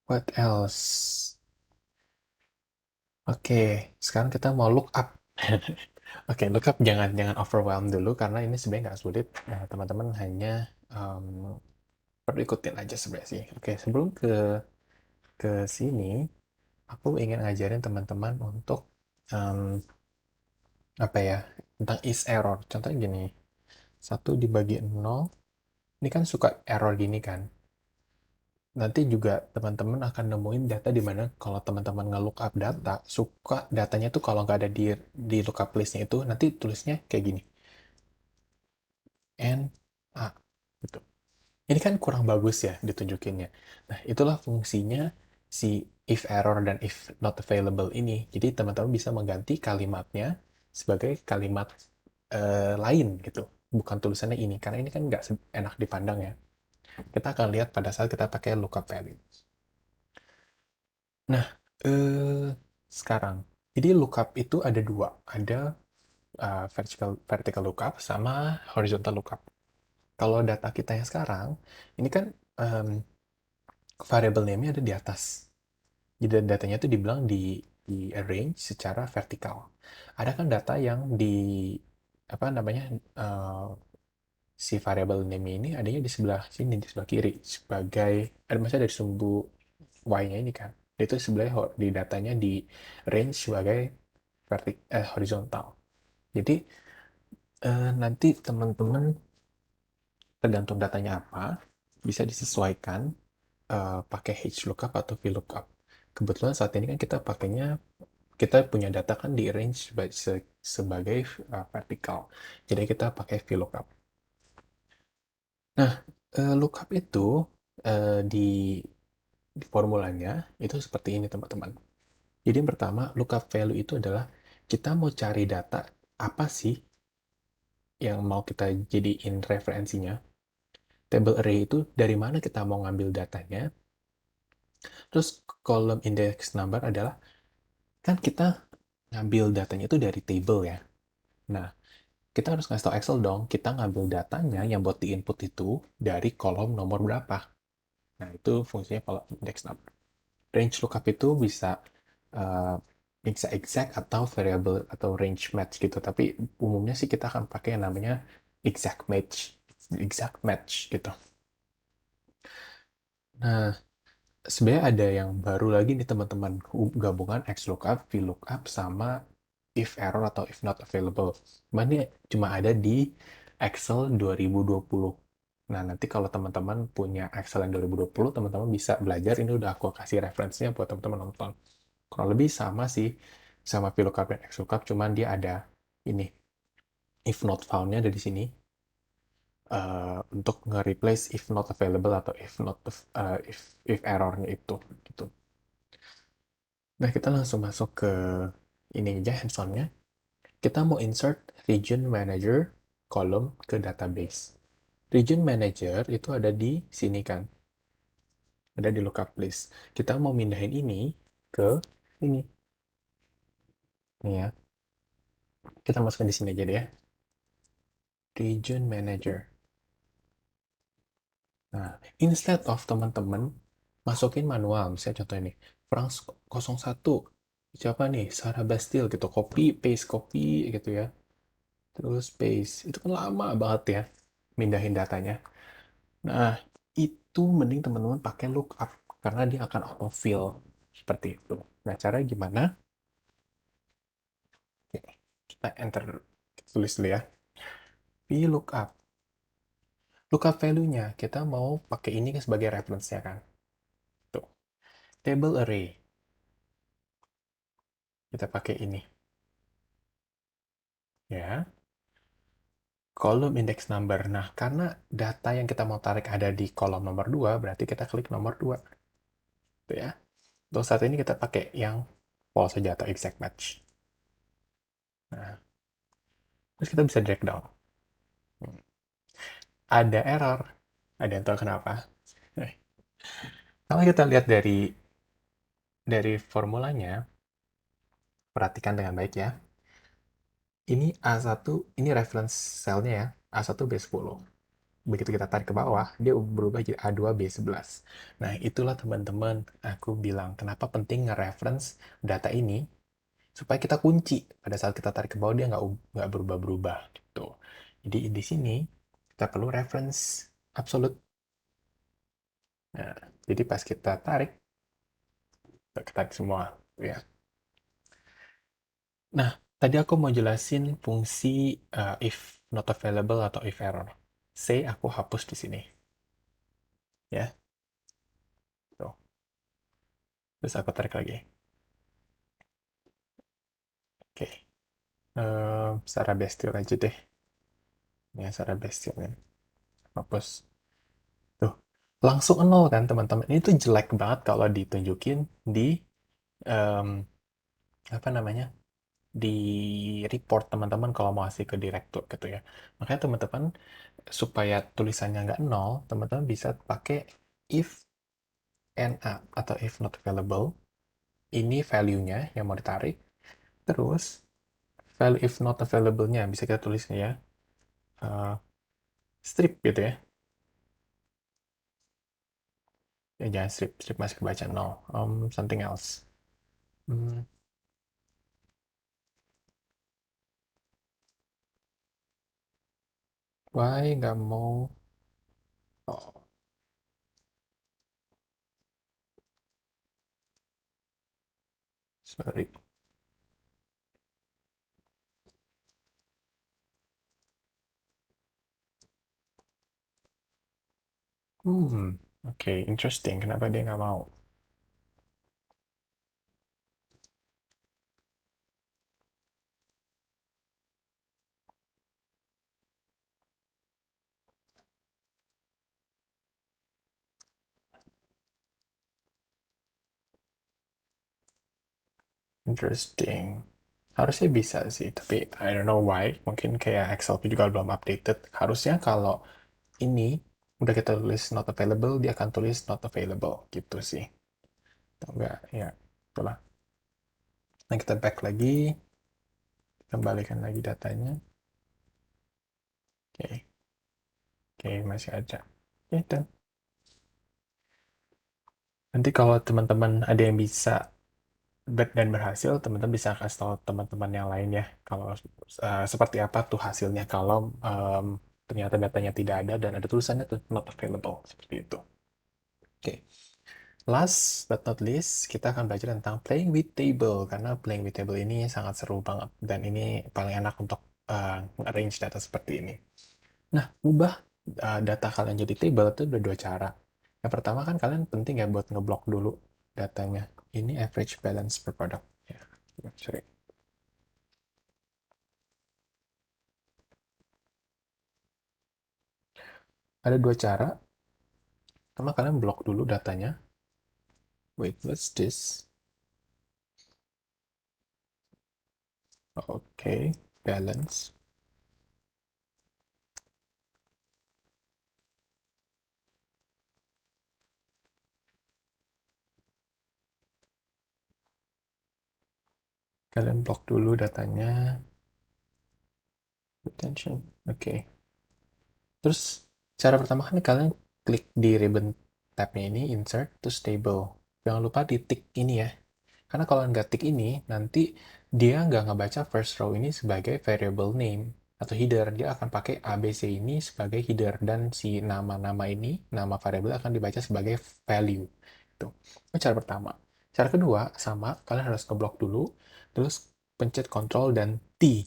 What else? Oke, sekarang kita mau look up. Oke, look up jangan jangan overwhelm dulu karena ini sebenarnya nggak sulit. Nah, teman-teman hanya um, perlu ikutin aja sebenarnya sih. Oke, sebelum ke sini, aku ingin ngajarin teman-teman untuk um, apa ya tentang is error. Contohnya gini, satu dibagi nol, ini kan suka error gini kan. Nanti juga teman-teman akan nemuin data di mana kalau teman-teman nge-lookup data, suka datanya tuh kalau nggak ada di lookup listnya itu, nanti tulisnya kayak gini, N, A, gitu. Ini kan kurang bagus ya ditunjukinnya. Nah, itulah fungsinya si if error dan if not available ini. Jadi teman-teman bisa mengganti kalimatnya sebagai kalimat lain gitu. Bukan tulisannya ini, karena ini kan nggak enak dipandang ya. Kita akan lihat pada saat kita pakai lookup value. Nah, sekarang. Jadi lookup itu ada dua. Ada vertical lookup sama horizontal lookup. Kalau data kita yang sekarang, ini kan um, variable name-nya ada di atas. Jadi datanya itu dibilang di arrange secara vertikal. Ada kan data yang di apa namanya si variable name ini adanya di sebelah sini di sebelah kiri sebagai ada maksudnya dari sumbu y-nya ini kan. Itu sebelah di datanya di range sebagai horizontal. Jadi nanti teman-teman tergantung datanya apa bisa disesuaikan pakai HLOOKUP atau VLOOKUP. Kebetulan saat ini kan kita punya data kan di range sebagai vertikal. Jadi kita pakai VLOOKUP. Nah, lookup itu di formulanya itu seperti ini teman-teman. Jadi yang pertama, lookup value itu adalah kita mau cari data apa sih yang mau kita jadiin referensinya. Table array itu dari mana kita mau ngambil datanya. Terus column index number adalah, kan kita ngambil datanya itu dari table ya. Nah, kita harus ngasih tahu Excel dong, kita ngambil datanya yang buat di input itu dari kolom nomor berapa. Nah, itu fungsinya kalau index number. Range lookup itu bisa exact atau variable atau range match gitu. Tapi umumnya sih kita akan pakai yang namanya exact match. Exact match gitu. Nah, sebenarnya ada yang baru lagi nih teman-teman, gabungan XLOOKUP, VLOOKUP, sama if error atau if not available. Cuman ini cuma ada di Excel 2020. Nah, nanti kalau teman-teman punya Excel yang 2020, teman-teman bisa belajar. Ini udah aku kasih referensinya buat teman-teman nonton. Kurang lebih sama sih, sama VLOOKUP dan XLOOKUP, cuman dia ada ini, if not found-nya ada di sini. Untuk nge-replace if not available atau if error-nya itu gitu. Nah, kita langsung masuk ke ini aja hands-on-nya. Kita mau insert region manager column ke database. Region manager itu ada di sini kan. Ada di lookup list. Kita mau mindahin ini ke ini. Nih ya. Kita masukkan di sini aja deh ya. Region manager. Nah, instead of teman-teman masukin manual, misalnya contoh ini, Franz 01, siapa nih? Sarah Bastille gitu, copy gitu ya. Terus paste, itu kan lama banget ya, mindahin datanya. Nah, itu mending teman-teman pakai lookup, karena dia akan autofill, seperti itu. Nah, cara gimana? Kita enter, kita tulis dulu ya. VLOOKUP. Lookup value-nya, kita mau pakai ini sebagai reference-nya kan. Tuh, table array. Kita pakai ini. Ya, kolom index number. Nah, karena data yang kita mau tarik ada di kolom nomor 2, berarti kita klik nomor 2. Tuh ya. Untuk saat ini kita pakai yang false saja atau exact match. Nah, terus kita bisa drag down. Ada error. Ada yang tahu kenapa? Eh, Kalau kita lihat dari formulanya, perhatikan dengan baik ya. Ini A1, ini reference cell-nya ya, A1 B10. Begitu kita tarik ke bawah, dia berubah jadi A2 B11. Nah, itulah teman-teman, aku bilang kenapa penting nge-reference data ini supaya kita kunci. Pada saat kita tarik ke bawah, dia nggak berubah-berubah gitu. Jadi di sini kita perlu reference absolute. Nah, jadi pas kita tarik, kita tarik semua ya. Nah, tadi aku mau jelasin fungsi if not available atau if error. Say aku hapus di sini ya. Tuh. Terus aku tarik lagi. Oke. Sarah Bestial aja deh. Ya, Sarah Bestial kan. Hapus. Tuh. Langsung nol kan teman-teman. Ini tuh jelek banget kalau ditunjukin di em, apa namanya? Di report teman-teman kalau mau kasih ke direktur gitu ya. Makanya teman-teman supaya tulisannya nggak nol, teman-teman bisa pakai if NA atau if not available. Ini value-nya yang mau ditarik. Terus value if not available-nya bisa kita tulis ya. eh, Strip gitu ya. Ya jangan strip, strip masih kebaca nol. Something else. Hmm, why nggak mau? Oh, sorry. Oke, interesting. Kenapa dia nggak mau? Interesting. Harusnya bisa sih, tapi I don't know why. Mungkin kayak Excel juga belum updated. Harusnya kalau ini Udah kita tulis not available, dia akan tulis not available gitu sih. Atau enggak, ya itulah. Nah, kita back lagi, kembalikan lagi datanya. Oke, oke, masih ada. Oke, dan nanti kalau teman-teman ada yang bisa dan berhasil, teman-teman bisa kasih tahu teman-teman yang lain ya, kalau seperti apa tuh hasilnya kalau ternyata datanya tidak ada dan ada tulisannya tuh not available, seperti itu. Oke. Last but not least, kita akan belajar tentang playing with table, karena playing with table ini sangat seru banget, dan ini paling enak untuk arrange data seperti ini. Nah, ubah data kalian jadi table itu ada dua cara. Yang pertama kan kalian penting ya buat ngeblok dulu datanya. Ini average balance per product. Ya, sorry. Ada dua cara. Pertama kalian blok dulu datanya. Wait, what's this? Oke, balance. Kalian blok dulu datanya. Retention. Oke. Terus cara pertama kan kalian klik di ribbon tab-nya ini, insert, terus table. Jangan lupa di tick ini ya. Karena kalau nggak tick ini, nanti dia nggak ngebaca first row ini sebagai variable name atau header. Dia akan pakai ABC ini sebagai header, dan si nama-nama ini, nama variable akan dibaca sebagai value. Itu. Itu cara pertama. Cara kedua, sama, kalian harus ngeblok dulu, terus pencet Ctrl dan T.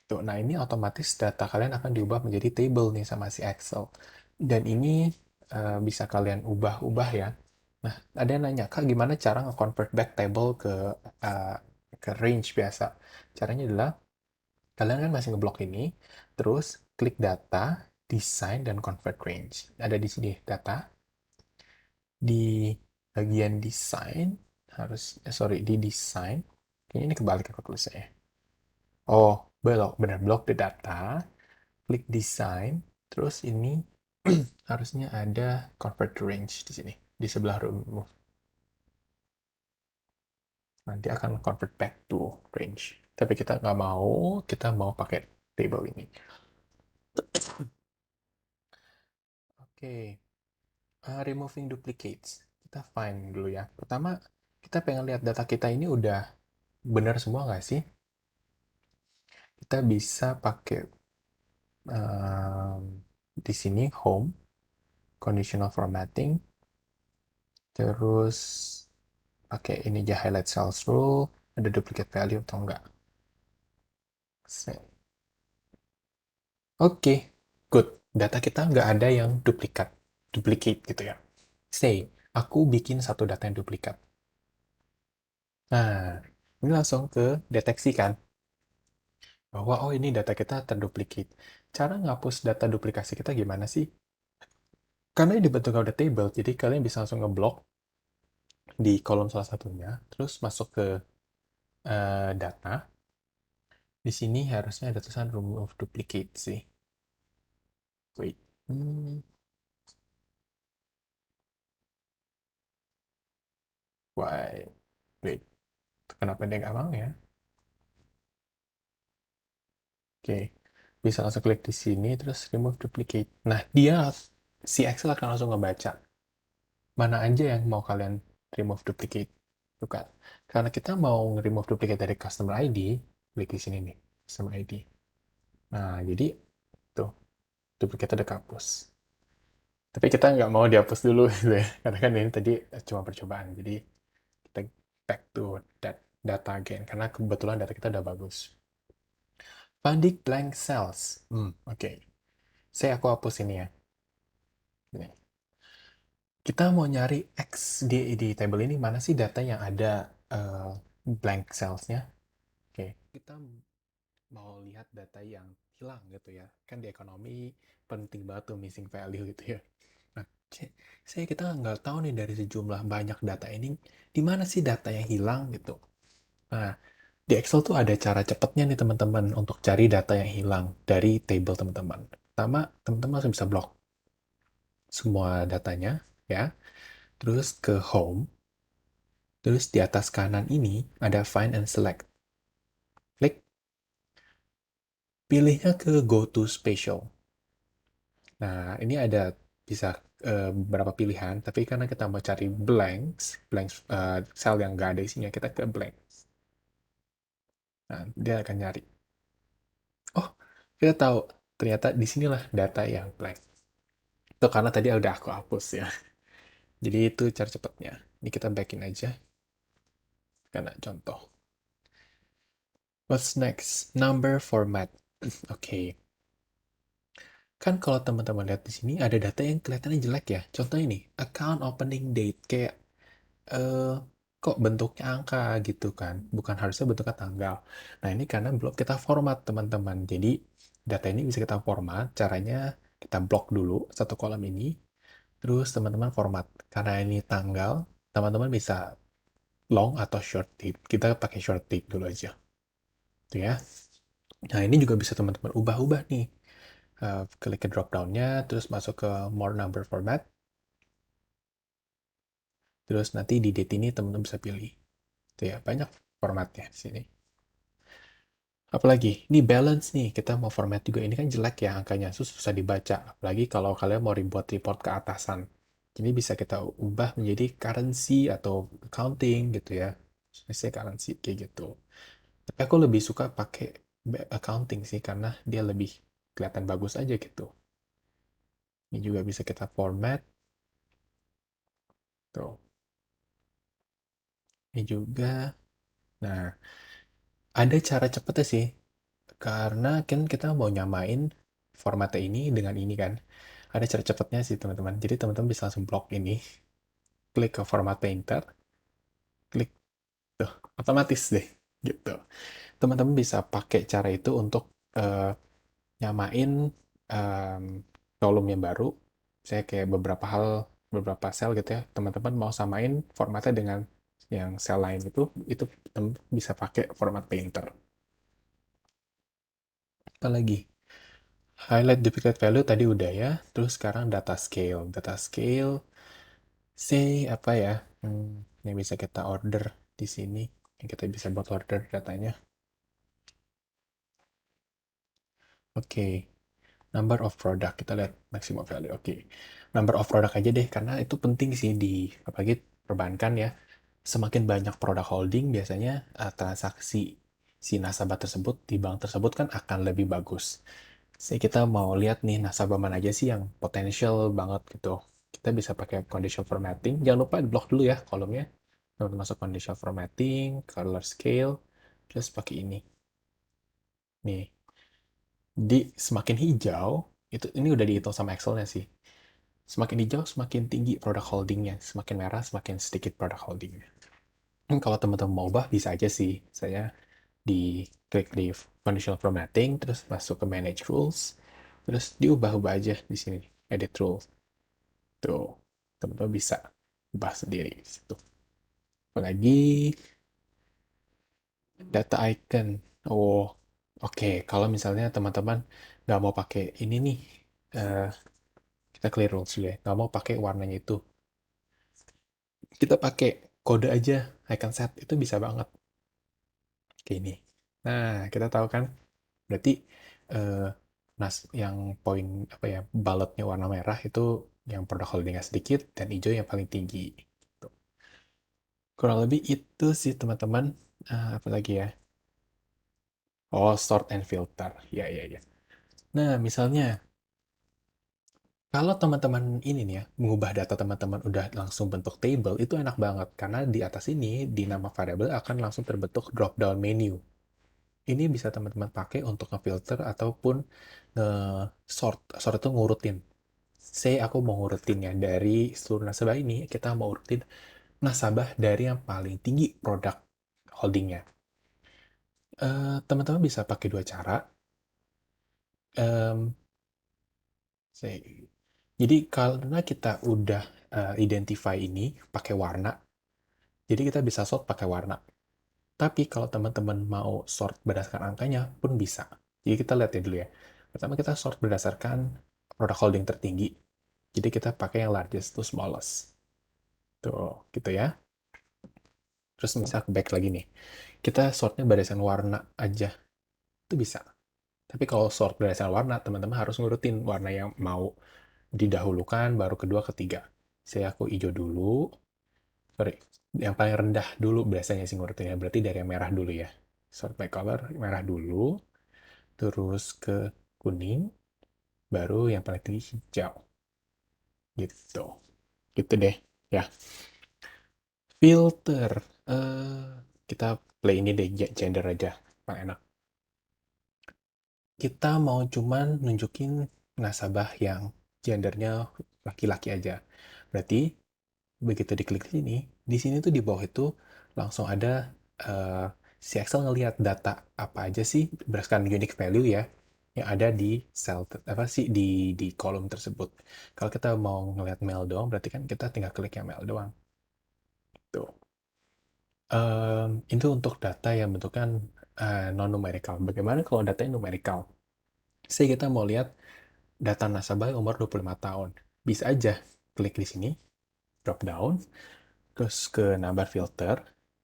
Tuh, nah ini otomatis data kalian akan diubah menjadi table nih sama si Excel. Dan ini bisa kalian ubah-ubah ya. Nah, ada yang nanya, Kak, gimana cara nge-convert back table uh, ke range biasa? Caranya adalah, kalian kan masih ngeblok ini, terus klik data, design, dan convert range. Ada di sini, data. Di bagian design, di design, kayaknya ini kebalik aku tulisnya ya. Oh, belok, benar, block the data, klik design, terus ini harusnya ada convert to range di sini, di sebelah remove. Nanti akan convert back to range. Tapi kita nggak mau, kita mau pakai table ini. Oke, removing duplicates. Kita find dulu ya. Pertama, kita pengen lihat data kita ini udah benar semua nggak sih? Kita bisa pakai di sini home, conditional formatting, terus pakai ini aja highlight cells rule, ada duplicate value atau enggak. Oke, good. Data kita nggak ada yang duplicate gitu ya. Say, aku bikin satu data yang duplikat. Nah, ini langsung ke deteksi kan, bahwa oh ini data kita terduplicate. Cara ngapus data duplikasi kita gimana sih? Karena ini bentuknya udah table, jadi kalian bisa langsung ngeblok di kolom salah satunya, terus masuk ke data. Di sini harusnya ada tulisan remove duplicate sih. Wait. Why? Wait. Kenapa dia nggak mau ya? Oke. Bisa langsung klik di sini, terus remove duplicate. Nah, si Excel akan langsung ngebaca mana aja yang mau kalian remove duplicate. Tuh kan. Karena kita mau remove duplicate dari customer ID, klik di sini nih, customer ID. Nah, jadi tuh, duplicate udah kehapus. Tapi kita nggak mau dihapus dulu gitu ya. Karena kan ini tadi cuma percobaan. Jadi kita back to that data again. Karena kebetulan data kita udah bagus. Finding blank cells. Oke. Aku hapus ini ya. Ini. Kita mau nyari X di table ini, mana sih data yang ada blank cells-nya. Oke. Kita mau lihat data yang hilang gitu ya. Kan di ekonomi penting banget tuh missing value gitu ya. Nah, kita nggak tahu nih dari sejumlah banyak data ini, di mana sih data yang hilang gitu. Nah, di Excel tuh ada cara cepatnya nih teman-teman untuk cari data yang hilang dari table teman-teman. pertama teman-teman langsung bisa blok semua datanya ya. Terus ke home, terus di atas kanan ini ada find and select. Klik, pilihnya ke go to spatial. Nah, ini ada bisa beberapa pilihan, tapi karena kita mau cari blanks sel yang nggak ada isinya, kita ke blank. Nah, dia akan nyari. Oh, kita tahu ternyata di sinilah data yang blank. Itu karena tadi udah aku hapus ya. Jadi itu cara cepatnya. Ini kita backin aja karena contoh. What's next? Number format. Oke. Kan kalau teman-teman lihat di sini ada data yang kelihatannya jelek ya. Contoh ini, account opening date kayak eh kok bentuknya angka gitu kan. Bukan harusnya bentuknya tanggal. Nah, ini karena belum kita format teman-teman. Jadi data ini bisa kita format. Caranya kita blok dulu satu kolom ini. Terus teman-teman format. Karena ini tanggal, teman-teman bisa long atau short date. Kita pakai short date dulu aja. Tuh ya. Nah, ini juga bisa teman-teman ubah-ubah nih. Klik ke drop down-nya, terus masuk ke more number format. Terus nanti di date ini teman-teman bisa pilih. Tuh ya, banyak formatnya di sini. Apalagi, ini balance nih, kita mau format juga. Ini kan jelek ya angkanya, susah dibaca. Apalagi kalau kalian mau buat report ke atasan. Jadi bisa kita ubah menjadi currency atau accounting gitu ya. Misalnya currency, kayak gitu. Tapi aku lebih suka pakai accounting sih, karena dia lebih kelihatan bagus aja gitu. Ini juga bisa kita format. Tuh. Ini juga. Nah, ada cara cepetnya sih. Karena kan kita mau nyamain formatnya ini dengan ini kan. Ada cara cepetnya sih teman-teman. Jadi teman-teman bisa langsung blok ini. Klik ke format painter. Klik tuh. Otomatis deh. Gitu. Teman-teman bisa pakai cara itu untuk eh, nyamain em, kolom yang baru. Saya kayak beberapa sel gitu ya. Teman-teman mau samain formatnya dengan yang sel lain itu bisa pakai format painter. Apa lagi? Highlight duplicate value tadi udah ya. Terus sekarang data scale. Data scale, say apa ya? Yang bisa kita order di sini. Yang kita bisa buat order datanya. Oke. Number of product. Kita lihat maximum value. Oke. Number of product aja deh. Karena itu penting sih di apalagi perbankan ya. Semakin banyak produk holding biasanya transaksi si nasabah tersebut di bank tersebut kan akan lebih bagus. Kita mau lihat nih nasabah mana aja sih yang potensial banget gitu. Kita bisa pakai conditional formatting. Jangan lupa blok dulu ya kolomnya. Lalu masuk conditional formatting, color scale, terus pakai ini. Nih, di semakin hijau, ini udah dihitung sama Excel-nya sih. Semakin hijau, semakin tinggi produk holdingnya. Semakin merah, semakin sedikit produk holdingnya. Kalau teman-teman mau ubah, bisa aja sih. Saya klik di conditional formatting, terus masuk ke manage rules, terus diubah-ubah aja di sini, edit rules. Tuh, teman-teman bisa ubah sendiri di situ. Apalagi data icon. Oh, oke. Kalau misalnya teman-teman nggak mau pakai ini nih, eh, kita clear rules dulu ya. Nggak mau pakai warnanya itu. Kita pakai kode aja, icon set. Itu bisa banget. Kayak ini. Nah, kita tahu kan, berarti eh, yang poin apa ya, baletnya warna merah itu yang produk holdingnya sedikit, dan hijau yang paling tinggi. Tuh. Kurang lebih itu sih teman-teman. Apa lagi ya? Oh, sort and filter. Ya, ya, ya. Nah, misalnya, kalau teman-teman ini nih ya, mengubah data teman-teman udah langsung bentuk table, itu enak banget. Karena di atas ini, di nama variable akan langsung terbentuk drop-down menu. Ini bisa teman-teman pakai untuk ngefilter ataupun nge-sort. Sort itu ngurutin. Aku mau ngurutin ya, dari seluruh nasabah ini, kita mau urutin nasabah dari yang paling tinggi produk holdingnya. Teman-teman bisa pakai dua cara. Em, jadi karena kita udah identify ini pakai warna, jadi kita bisa sort pakai warna. Tapi kalau teman-teman mau sort berdasarkan angkanya pun bisa. Jadi kita lihat ya dulu ya. Pertama kita sort berdasarkan produk holding tertinggi. Jadi kita pakai yang largest to smallest. Tuh, gitu ya. Terus misal aku back lagi nih. Kita sortnya berdasarkan warna aja. Itu bisa. Tapi kalau sort berdasarkan warna, teman-teman harus ngurutin warna yang mau didahulukan, baru kedua, ketiga. Saya aku hijau dulu. Sorry, yang paling rendah dulu biasanya sih ngurutinnya. Berarti dari yang merah dulu ya. Sort by color, merah dulu. Terus ke kuning. Baru yang paling tinggi hijau. Gitu. Gitu deh. Ya. Filter. Kita play ini deh, gender aja. Paling enak. Kita mau cuman nunjukin nasabah yang gendernya laki-laki aja. Berarti begitu diklik di sini tuh di bawah itu langsung ada eh, si Excel ngelihat data apa aja sih berdasarkan unique value ya yang ada di cell apa sih di kolom tersebut. Kalau kita mau ngelihat male doang, berarti kan kita tinggal klik yang male doang. Tuh. Itu untuk data yang bentuknya non-numerical. Bagaimana kalau datanya numerical? Saya kita mau lihat data nasabah umur 25 tahun. Bisa aja klik di sini, drop down, terus ke number filter,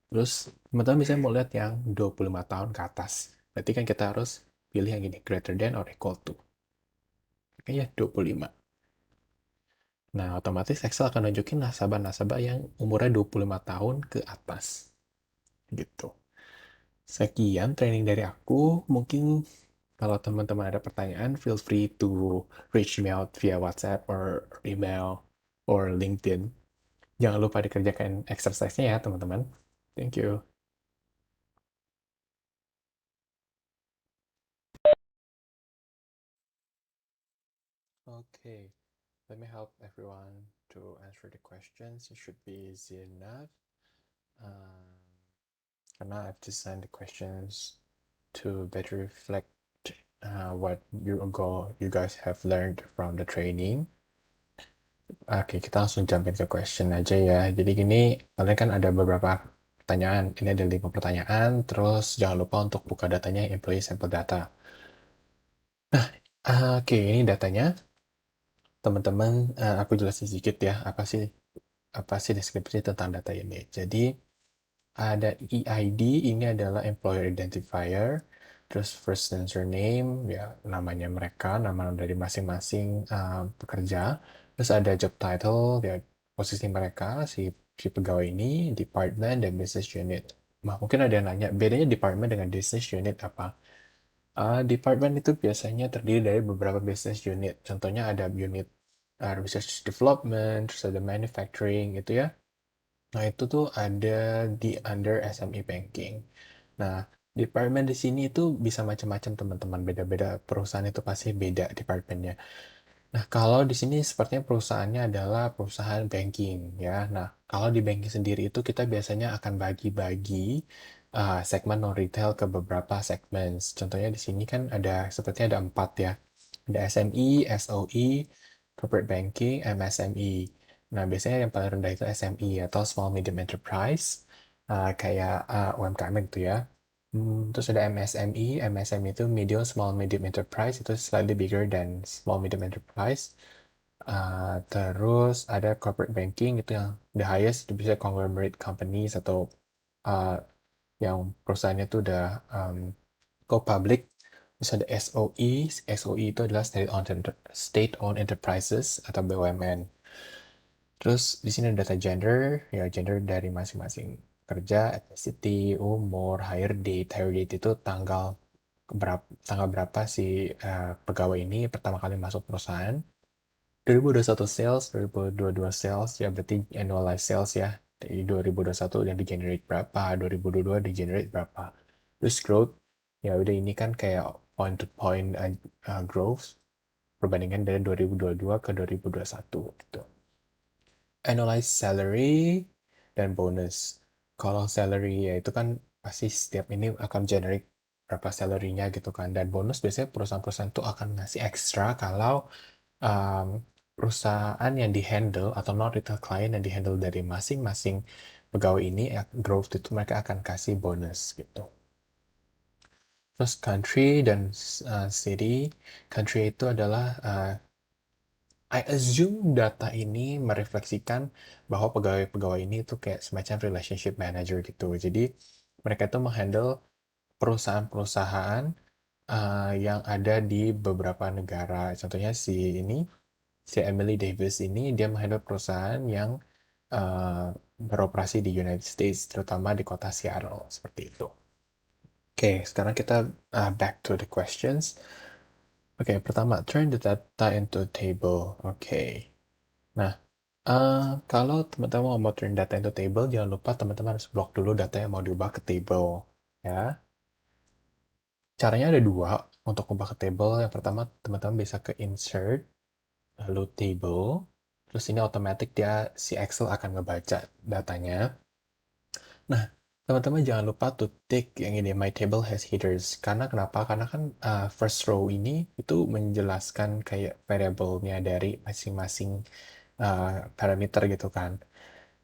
terus teman-teman bisa mau lihat yang 25 tahun ke atas. Berarti kan kita harus pilih yang gini, greater than or equal to. Kayaknya 25. Nah, otomatis Excel akan nunjukin nasabah-nasabah yang umurnya 25 tahun ke atas. Gitu. Sekian training dari aku. Mungkin kalau teman-teman ada pertanyaan, feel free to reach me out via WhatsApp or email or LinkedIn. Jangan lupa dikerjakan exercise-nya ya, teman-teman. Thank you. Okay, let me help everyone to answer the questions. It should be easy enough. Um, karena I've designed the questions to better reflect what you guys have learned from the training. Oke, kita langsung jumpin ke question aja ya. Jadi gini, kalian kan ada beberapa pertanyaan. Ini ada 5 pertanyaan, terus jangan lupa untuk buka datanya employee sample data. Oke, ini datanya. Teman-teman, aku jelasin sedikit ya, apa sih deskripsi tentang data ini. Jadi, ada EID, ini adalah employer identifier, terus first and surname, ya namanya mereka, nama dari masing-masing pekerja, terus ada job title, ya posisi mereka, si pegawai ini, department, dan business unit. Nah, mungkin ada yang nanya, bedanya department dengan business unit apa? Department itu biasanya terdiri dari beberapa business unit. Contohnya ada unit research development, terus ada manufacturing gitu ya. Nah, itu tuh ada di under SME banking. Nah, department di sini itu bisa macam-macam teman-teman. Beda-beda perusahaan itu pasti beda departmentnya. Nah, kalau di sini sepertinya perusahaannya adalah perusahaan banking ya. Nah, kalau di banking sendiri itu kita biasanya akan bagi-bagi segmen non-retail ke beberapa segmen. Contohnya di sini kan ada sepertinya ada 4 ya. Ada SME, SOE, corporate banking, MSME. Nah, biasanya yang paling rendah itu SME atau small medium enterprise, kayak UMKM gitu ya. Terus ada MSME, MSME itu medium small medium enterprise, itu slightly bigger than small medium enterprise. Terus ada corporate banking, itu yang the highest, itu bisa conglomerate companies atau uh, yang perusahaannya itu udah go public. Terus ada SOE, SOE itu adalah state-owned enterprises atau BUMN. Terus di sini ada data gender, ya gender dari masing-masing kerja, ethnicity, umur, hire date itu tanggal berapa si pegawai ini pertama kali masuk perusahaan. 2021 sales, 2022 sales, ya berarti annualized sales ya. Dari 2021 yang di-generate berapa, 2022 di-generate berapa. Terus growth, ya udah ini kan kayak point-to-point growth perbandingan dari 2022 ke 2021 gitu. Annualized salary dan bonus. Kalau salary ya itu kan pasti setiap ini akan generate berapa salary-nya gitu kan. Dan bonus biasanya perusahaan-perusahaan itu akan ngasih ekstra kalau um, perusahaan yang di-handle atau non-retail client yang di-handle dari masing-masing pegawai ini growth itu mereka akan kasih bonus gitu. Terus country dan city. Country itu adalah I assume data ini merefleksikan bahwa pegawai-pegawai ini itu kayak semacam relationship manager gitu. Jadi mereka itu menghandle perusahaan-perusahaan yang ada di beberapa negara. Contohnya si Emily Davis ini dia menghandle perusahaan yang uh, beroperasi di United States, terutama di kota Seattle, seperti itu. Oke, sekarang kita back to the questions. Oke, pertama, turn the data into a table. Oke, nah, kalau teman-teman mau turn data into table, jangan lupa teman-teman harus blok dulu data yang mau diubah ke table. Ya, caranya ada dua untuk ubah ke table. Yang pertama, teman-teman bisa ke insert, lalu table. Terus ini otomatis dia si Excel akan ngebaca datanya. Nah, teman-teman jangan lupa to tick yang ini, my table has headers. Karena kenapa? Karena kan first row ini itu menjelaskan kayak variabelnya dari masing-masing parameter gitu kan.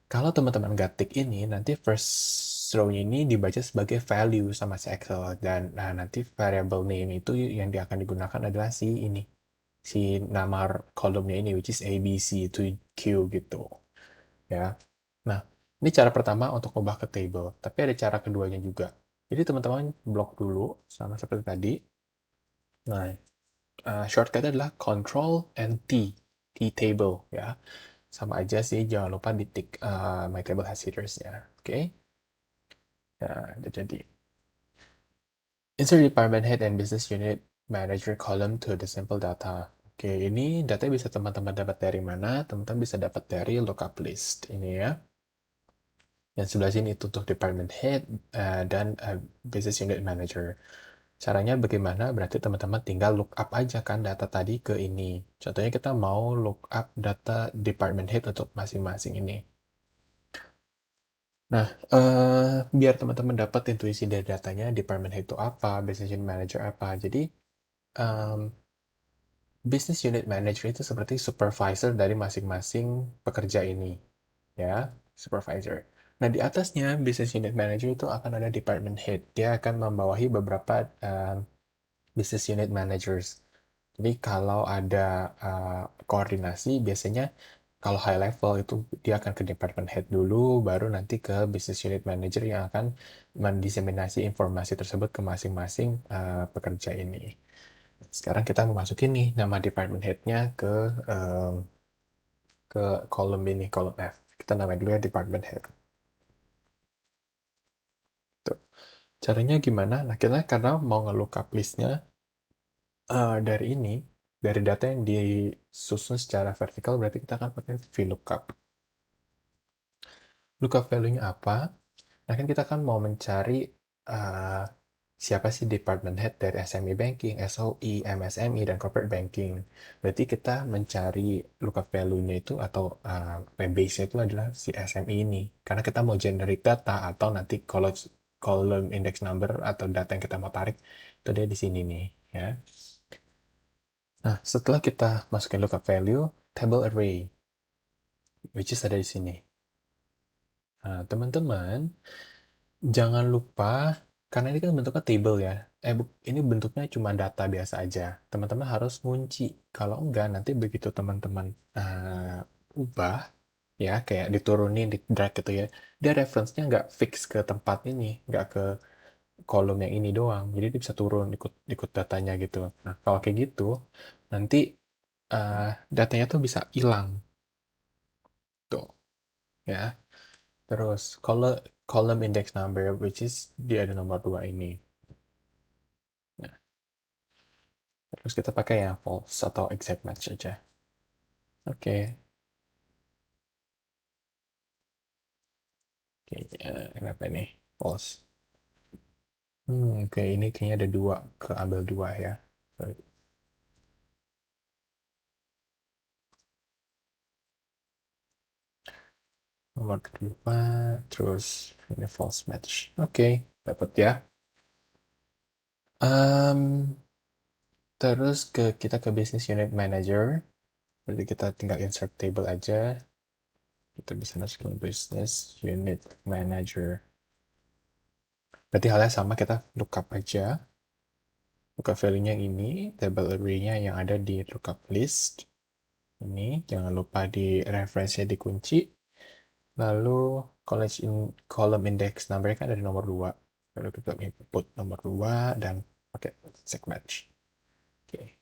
Kalau teman-teman nggak tick ini, nanti first row-nya ini dibaca sebagai value sama si Excel. Dan nanti variable name itu yang dia akan digunakan adalah si ini. Si nama kolomnya ini, which is A, B, C, to Q gitu. Ya. Nah, ini cara pertama untuk ubah ke table. Tapi ada cara keduanya juga. Jadi teman-teman blok dulu, sama seperti tadi. Nah, shortcut adalah Control and T, T table ya. Sama aja sih, jangan lupa di tick my table has headers-nya. Oke. Nah, itu jadi. Insert department head and business unit manager column to the simple data. Oke, ini data bisa teman-teman dapat dari mana? Teman-teman bisa dapat dari lookup list. Ini ya. Yang sebelah sini itu untuk department head dan business unit manager. Caranya bagaimana? Berarti teman-teman tinggal look up aja kan data tadi ke ini. Contohnya kita mau look up data department head untuk masing-masing ini. Nah, biar teman-teman dapat intuisi dari datanya, department head itu apa, business unit manager apa. Jadi, um, business unit manager itu seperti supervisor dari masing-masing pekerja ini. Ya, supervisor. Nah, di atasnya business unit manager itu akan ada department head. Dia akan membawahi beberapa business unit managers. Jadi kalau ada koordinasi, biasanya kalau high level itu dia akan ke department head dulu, baru nanti ke business unit manager yang akan mendiseminasi informasi tersebut ke masing-masing pekerja ini. Sekarang kita memasukin nih nama department head-nya ke kolom ini, kolom F. Kita namain dulu ya department head. Tuh. Caranya gimana? Nah, kita karena mau nge-lookup list-nya dari ini, dari data yang disusun secara vertikal, berarti kita akan pakai VLOOKUP. Lookup value-nya apa? Nah, kan kita kan mau mencari uh, siapa sih department head dari SME Banking, SOE, MSME, dan Corporate Banking. Berarti kita mencari lookup value-nya itu atau base-nya itu adalah si SME ini. Karena kita mau generate data atau nanti column index number atau data yang kita mau tarik, itu ada di sini nih. Ya. Nah, setelah kita masukin lookup value, table array, which is ada di sini. Nah, teman-teman, jangan lupa, karena ini kan bentuknya table ya. Ini bentuknya cuma data biasa aja. Teman-teman harus ngunci. Kalau enggak, nanti begitu teman-teman ubah, ya kayak diturunin, di drag gitu ya, dia reference-nya nggak fix ke tempat ini, nggak ke kolom yang ini doang. Jadi dia bisa turun ikut datanya gitu. Nah, kalau kayak gitu, nanti datanya tuh bisa hilang tuh, ya. Terus column index number, which is dia ada nomor 2 ini. Nah, terus kita pakai yang false atau exact match aja. Oke. Oke, kenapa ini? False. Oke, ini kayaknya ada dua, keambil dua ya. Sorry. Nomor kedua, terus ini false match. Oke, dapat ya. Um, terus kita ke business unit manager. Berarti kita tinggal insert table aja. Kita bisa masukin business unit manager. Berarti halnya sama, kita lookup aja. Buka value-nya yang ini, table array-nya yang ada di lookup list. Ini, jangan lupa di reference-nya dikunci. Lalu, column index number kan dari nomor 2. Lalu kita input nomor 2 dan pakai segmatch. Oke.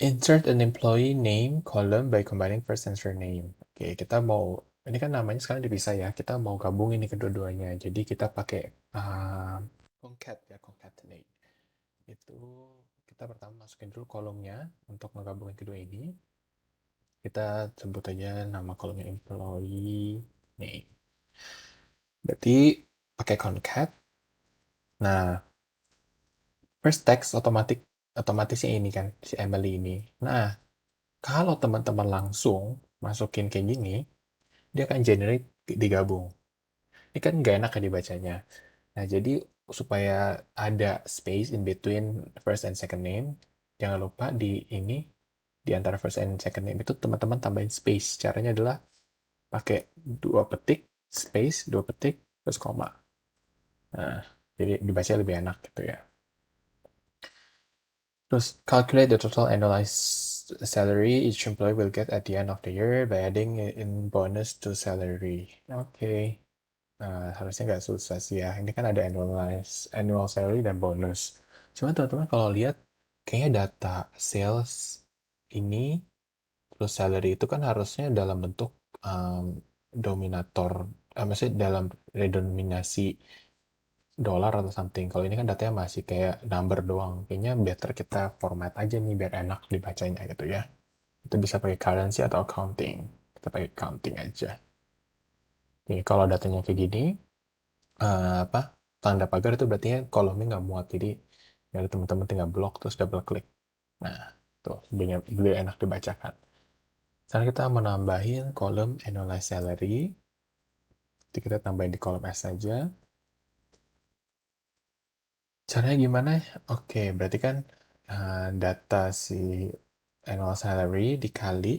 Insert an employee name column by combining first and surname. Oke, kita mau, ini kan namanya sekarang dipisah ya, kita mau gabung ini kedua-duanya. Jadi kita pakai concat ya, concatenate. Itu kita pertama masukin dulu kolomnya untuk menggabungkan kedua ini. Kita sebut aja nama kolomnya employee name. Berarti pakai concat. Nah, first text otomatisnya ini kan, si Emily ini. Nah, kalau teman-teman langsung masukin kayak gini, dia akan generate digabung. Ini kan nggak enak ya dibacanya. Nah, jadi supaya ada space in between first and second name, jangan lupa di ini, di antara first and second name itu teman-teman tambahin space. Caranya adalah pakai dua petik, space, dua petik, terus koma. Nah, jadi dibaca lebih enak gitu ya. Terus, calculate the total annualized salary each employee will get at the end of the year by adding in bonus to salary. Oke. Nah, harusnya nggak susah sih ya. Ini kan ada annual salary dan bonus. Cuma teman-teman kalau lihat, kayaknya data sales ini plus salary itu kan harusnya dalam bentuk dominator, maksudnya dalam redenominasi dolar atau something. Kalau ini kan datanya masih kayak number doang. Kayaknya better kita format aja nih biar enak dibacanya gitu ya. Itu bisa pakai currency atau accounting. Kita pakai accounting aja. Nih, kalau datanya kayak gini, apa tanda pagar itu berarti kolomnya nggak muat. Jadi ya teman-teman tinggal blok terus double klik. Nah, tuh lebih enak dibacakan. Sekarang kita menambahin kolom annualized salary. Jadi kita tambahin di kolom S saja. Caranya gimana? Oke, berarti kan data si annual salary dikali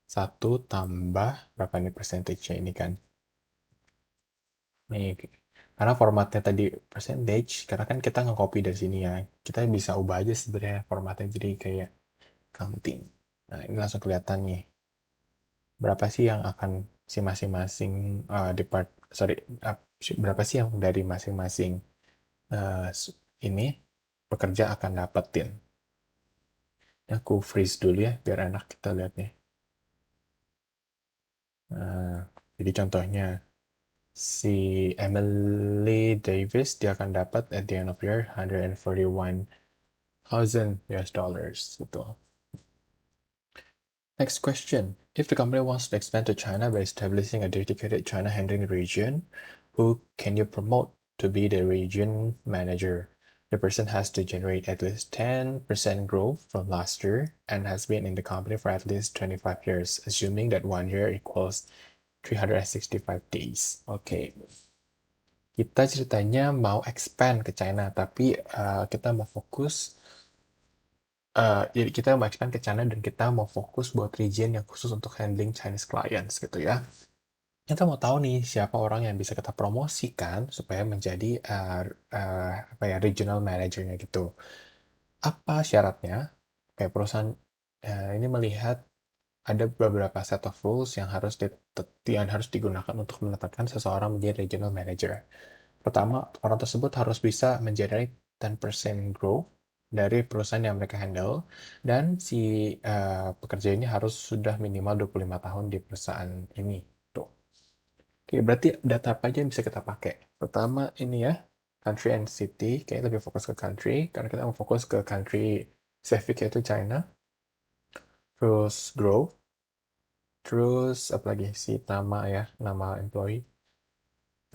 1 tambah berapa nih percentage-nya ini kan. Nih, karena formatnya tadi percentage, karena kan kita nge-copy dari sini ya. Kita bisa ubah aja sebenarnya formatnya jadi kayak counting. Nah, ini langsung kelihatan nih. Berapa sih yang akan si masing-masing sorry, berapa sih yang dari masing-masing uh, ini pekerja akan dapetin. Ini aku freeze dulu ya, biar enak kita lihatnya. Nah, jadi contohnya, si Emily Davis, dia akan dapat at the end of year 141,000 US dollars. Gitu. Next question. If the company wants to expand to China by establishing a dedicated China handling region, who can you promote to be the region manager? The person has to generate at least 10% growth from last year and has been in the company for at least 25 years, assuming that 1 year equals 365 days. Oke. Kita ceritanya mau expand ke China, tapi kita mau fokus jadi kita mau expand ke China dan kita mau fokus buat region yang khusus untuk handling Chinese clients gitu ya. Kita mau tahu nih siapa orang yang bisa kita promosikan supaya menjadi apa ya regional manajernya gitu. Apa syaratnya? Kayak perusahaan ini melihat ada beberapa set of rules yang harus digunakan untuk menetapkan seseorang menjadi regional manager. Pertama, orang tersebut harus bisa mengenerate 10% growth dari perusahaan yang mereka handle dan si pekerja ini harus sudah minimal 25 tahun di perusahaan ini. Tuh. Oke, berarti data apa aja yang bisa kita pakai? Pertama ini ya, country and city. Kayaknya lebih fokus ke country karena kita mau fokus ke country specific yaitu China. Terus growth. Terus apa lagi? Si nama ya, nama employee.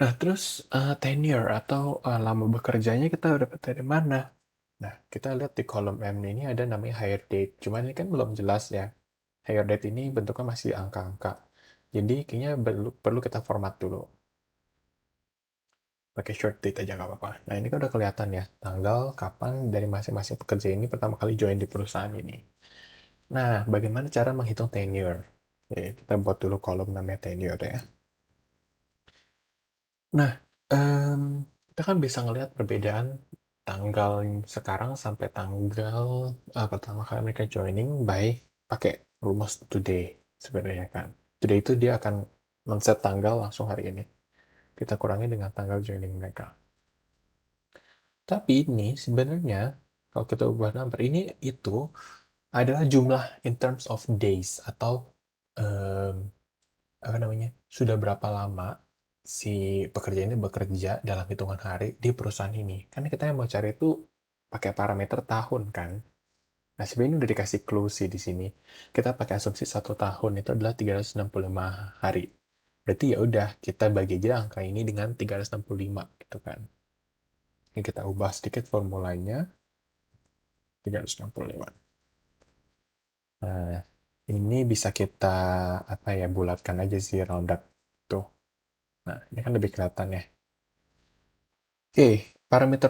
Nah, terus tenure atau lama bekerjanya kita dapat dari mana? Nah, kita lihat di kolom M ini ada namanya hire date. Cuman ini kan belum jelas ya. Hire date ini bentuknya masih angka-angka. Jadi kayaknya perlu kita format dulu. Pakai short date aja nggak apa-apa. Nah, ini kan udah kelihatan ya. Tanggal kapan dari masing-masing pekerja ini pertama kali join di perusahaan ini. Nah, bagaimana cara menghitung tenure? Oke, kita buat dulu kolom namanya tenure ya. Nah, kita kan bisa ngelihat perbedaan tanggal sekarang sampai tanggal pertama kali mereka joining by pakai rumus today sebenarnya kan. Today itu dia akan men-set tanggal langsung hari ini. Kita kurangi dengan tanggal joining mereka. Tapi ini sebenarnya kalau kita ubah number ini itu adalah jumlah in terms of days atau em, apa namanya, sudah berapa lama si pekerja ini bekerja dalam hitungan hari di perusahaan ini. Karena kita yang mau cari itu pakai parameter tahun kan. Nah, sebenarnya ini udah dikasih clue sih di sini. Kita pakai asumsi 1 tahun itu adalah 365 hari. Berarti ya udah kita bagi aja angka ini dengan 365 gitu kan. Ini kita ubah sedikit formulanya 365. Nah, ini bisa kita apa ya, bulatkan aja sih, round up tuh. Nah, ini kan lebih kelihatan ya. Oke, parameter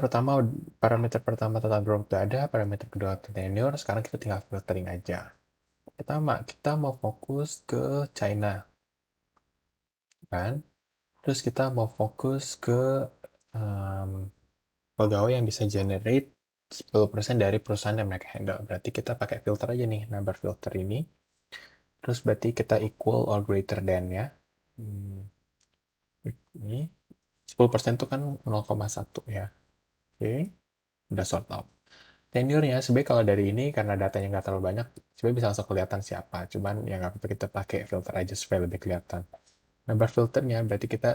pertama tentang drone udah ada, parameter kedua tenure, sekarang kita tinggal filtering aja. Pertama, kita mau fokus ke China, kan? Terus kita mau fokus ke um, pegawai yang bisa generate 10% dari perusahaan yang mereka handle. Berarti kita pakai filter aja nih, number filter ini. Terus berarti kita equal or greater than ya. Hmm, ini 10% itu kan 0,1 ya. Oke, udah sort out. Tenurnya sebenarnya kalau dari ini karena datanya nggak terlalu banyak, sebenarnya bisa langsung kelihatan siapa. Cuman ya nggak apa-apa, kita pakai filter aja supaya lebih kelihatan. Number filternya berarti kita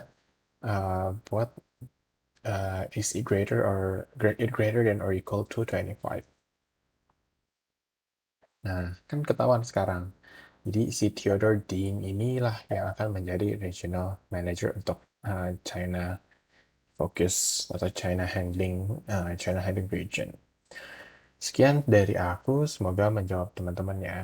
buat is it greater or greater than or equal to 25. Nah, kan ketahuan sekarang. Jadi si Theodore Dean inilah yang akan menjadi regional manager untuk China Focus atau China Handling Region. Sekian dari aku, semoga menjawab teman-teman ya.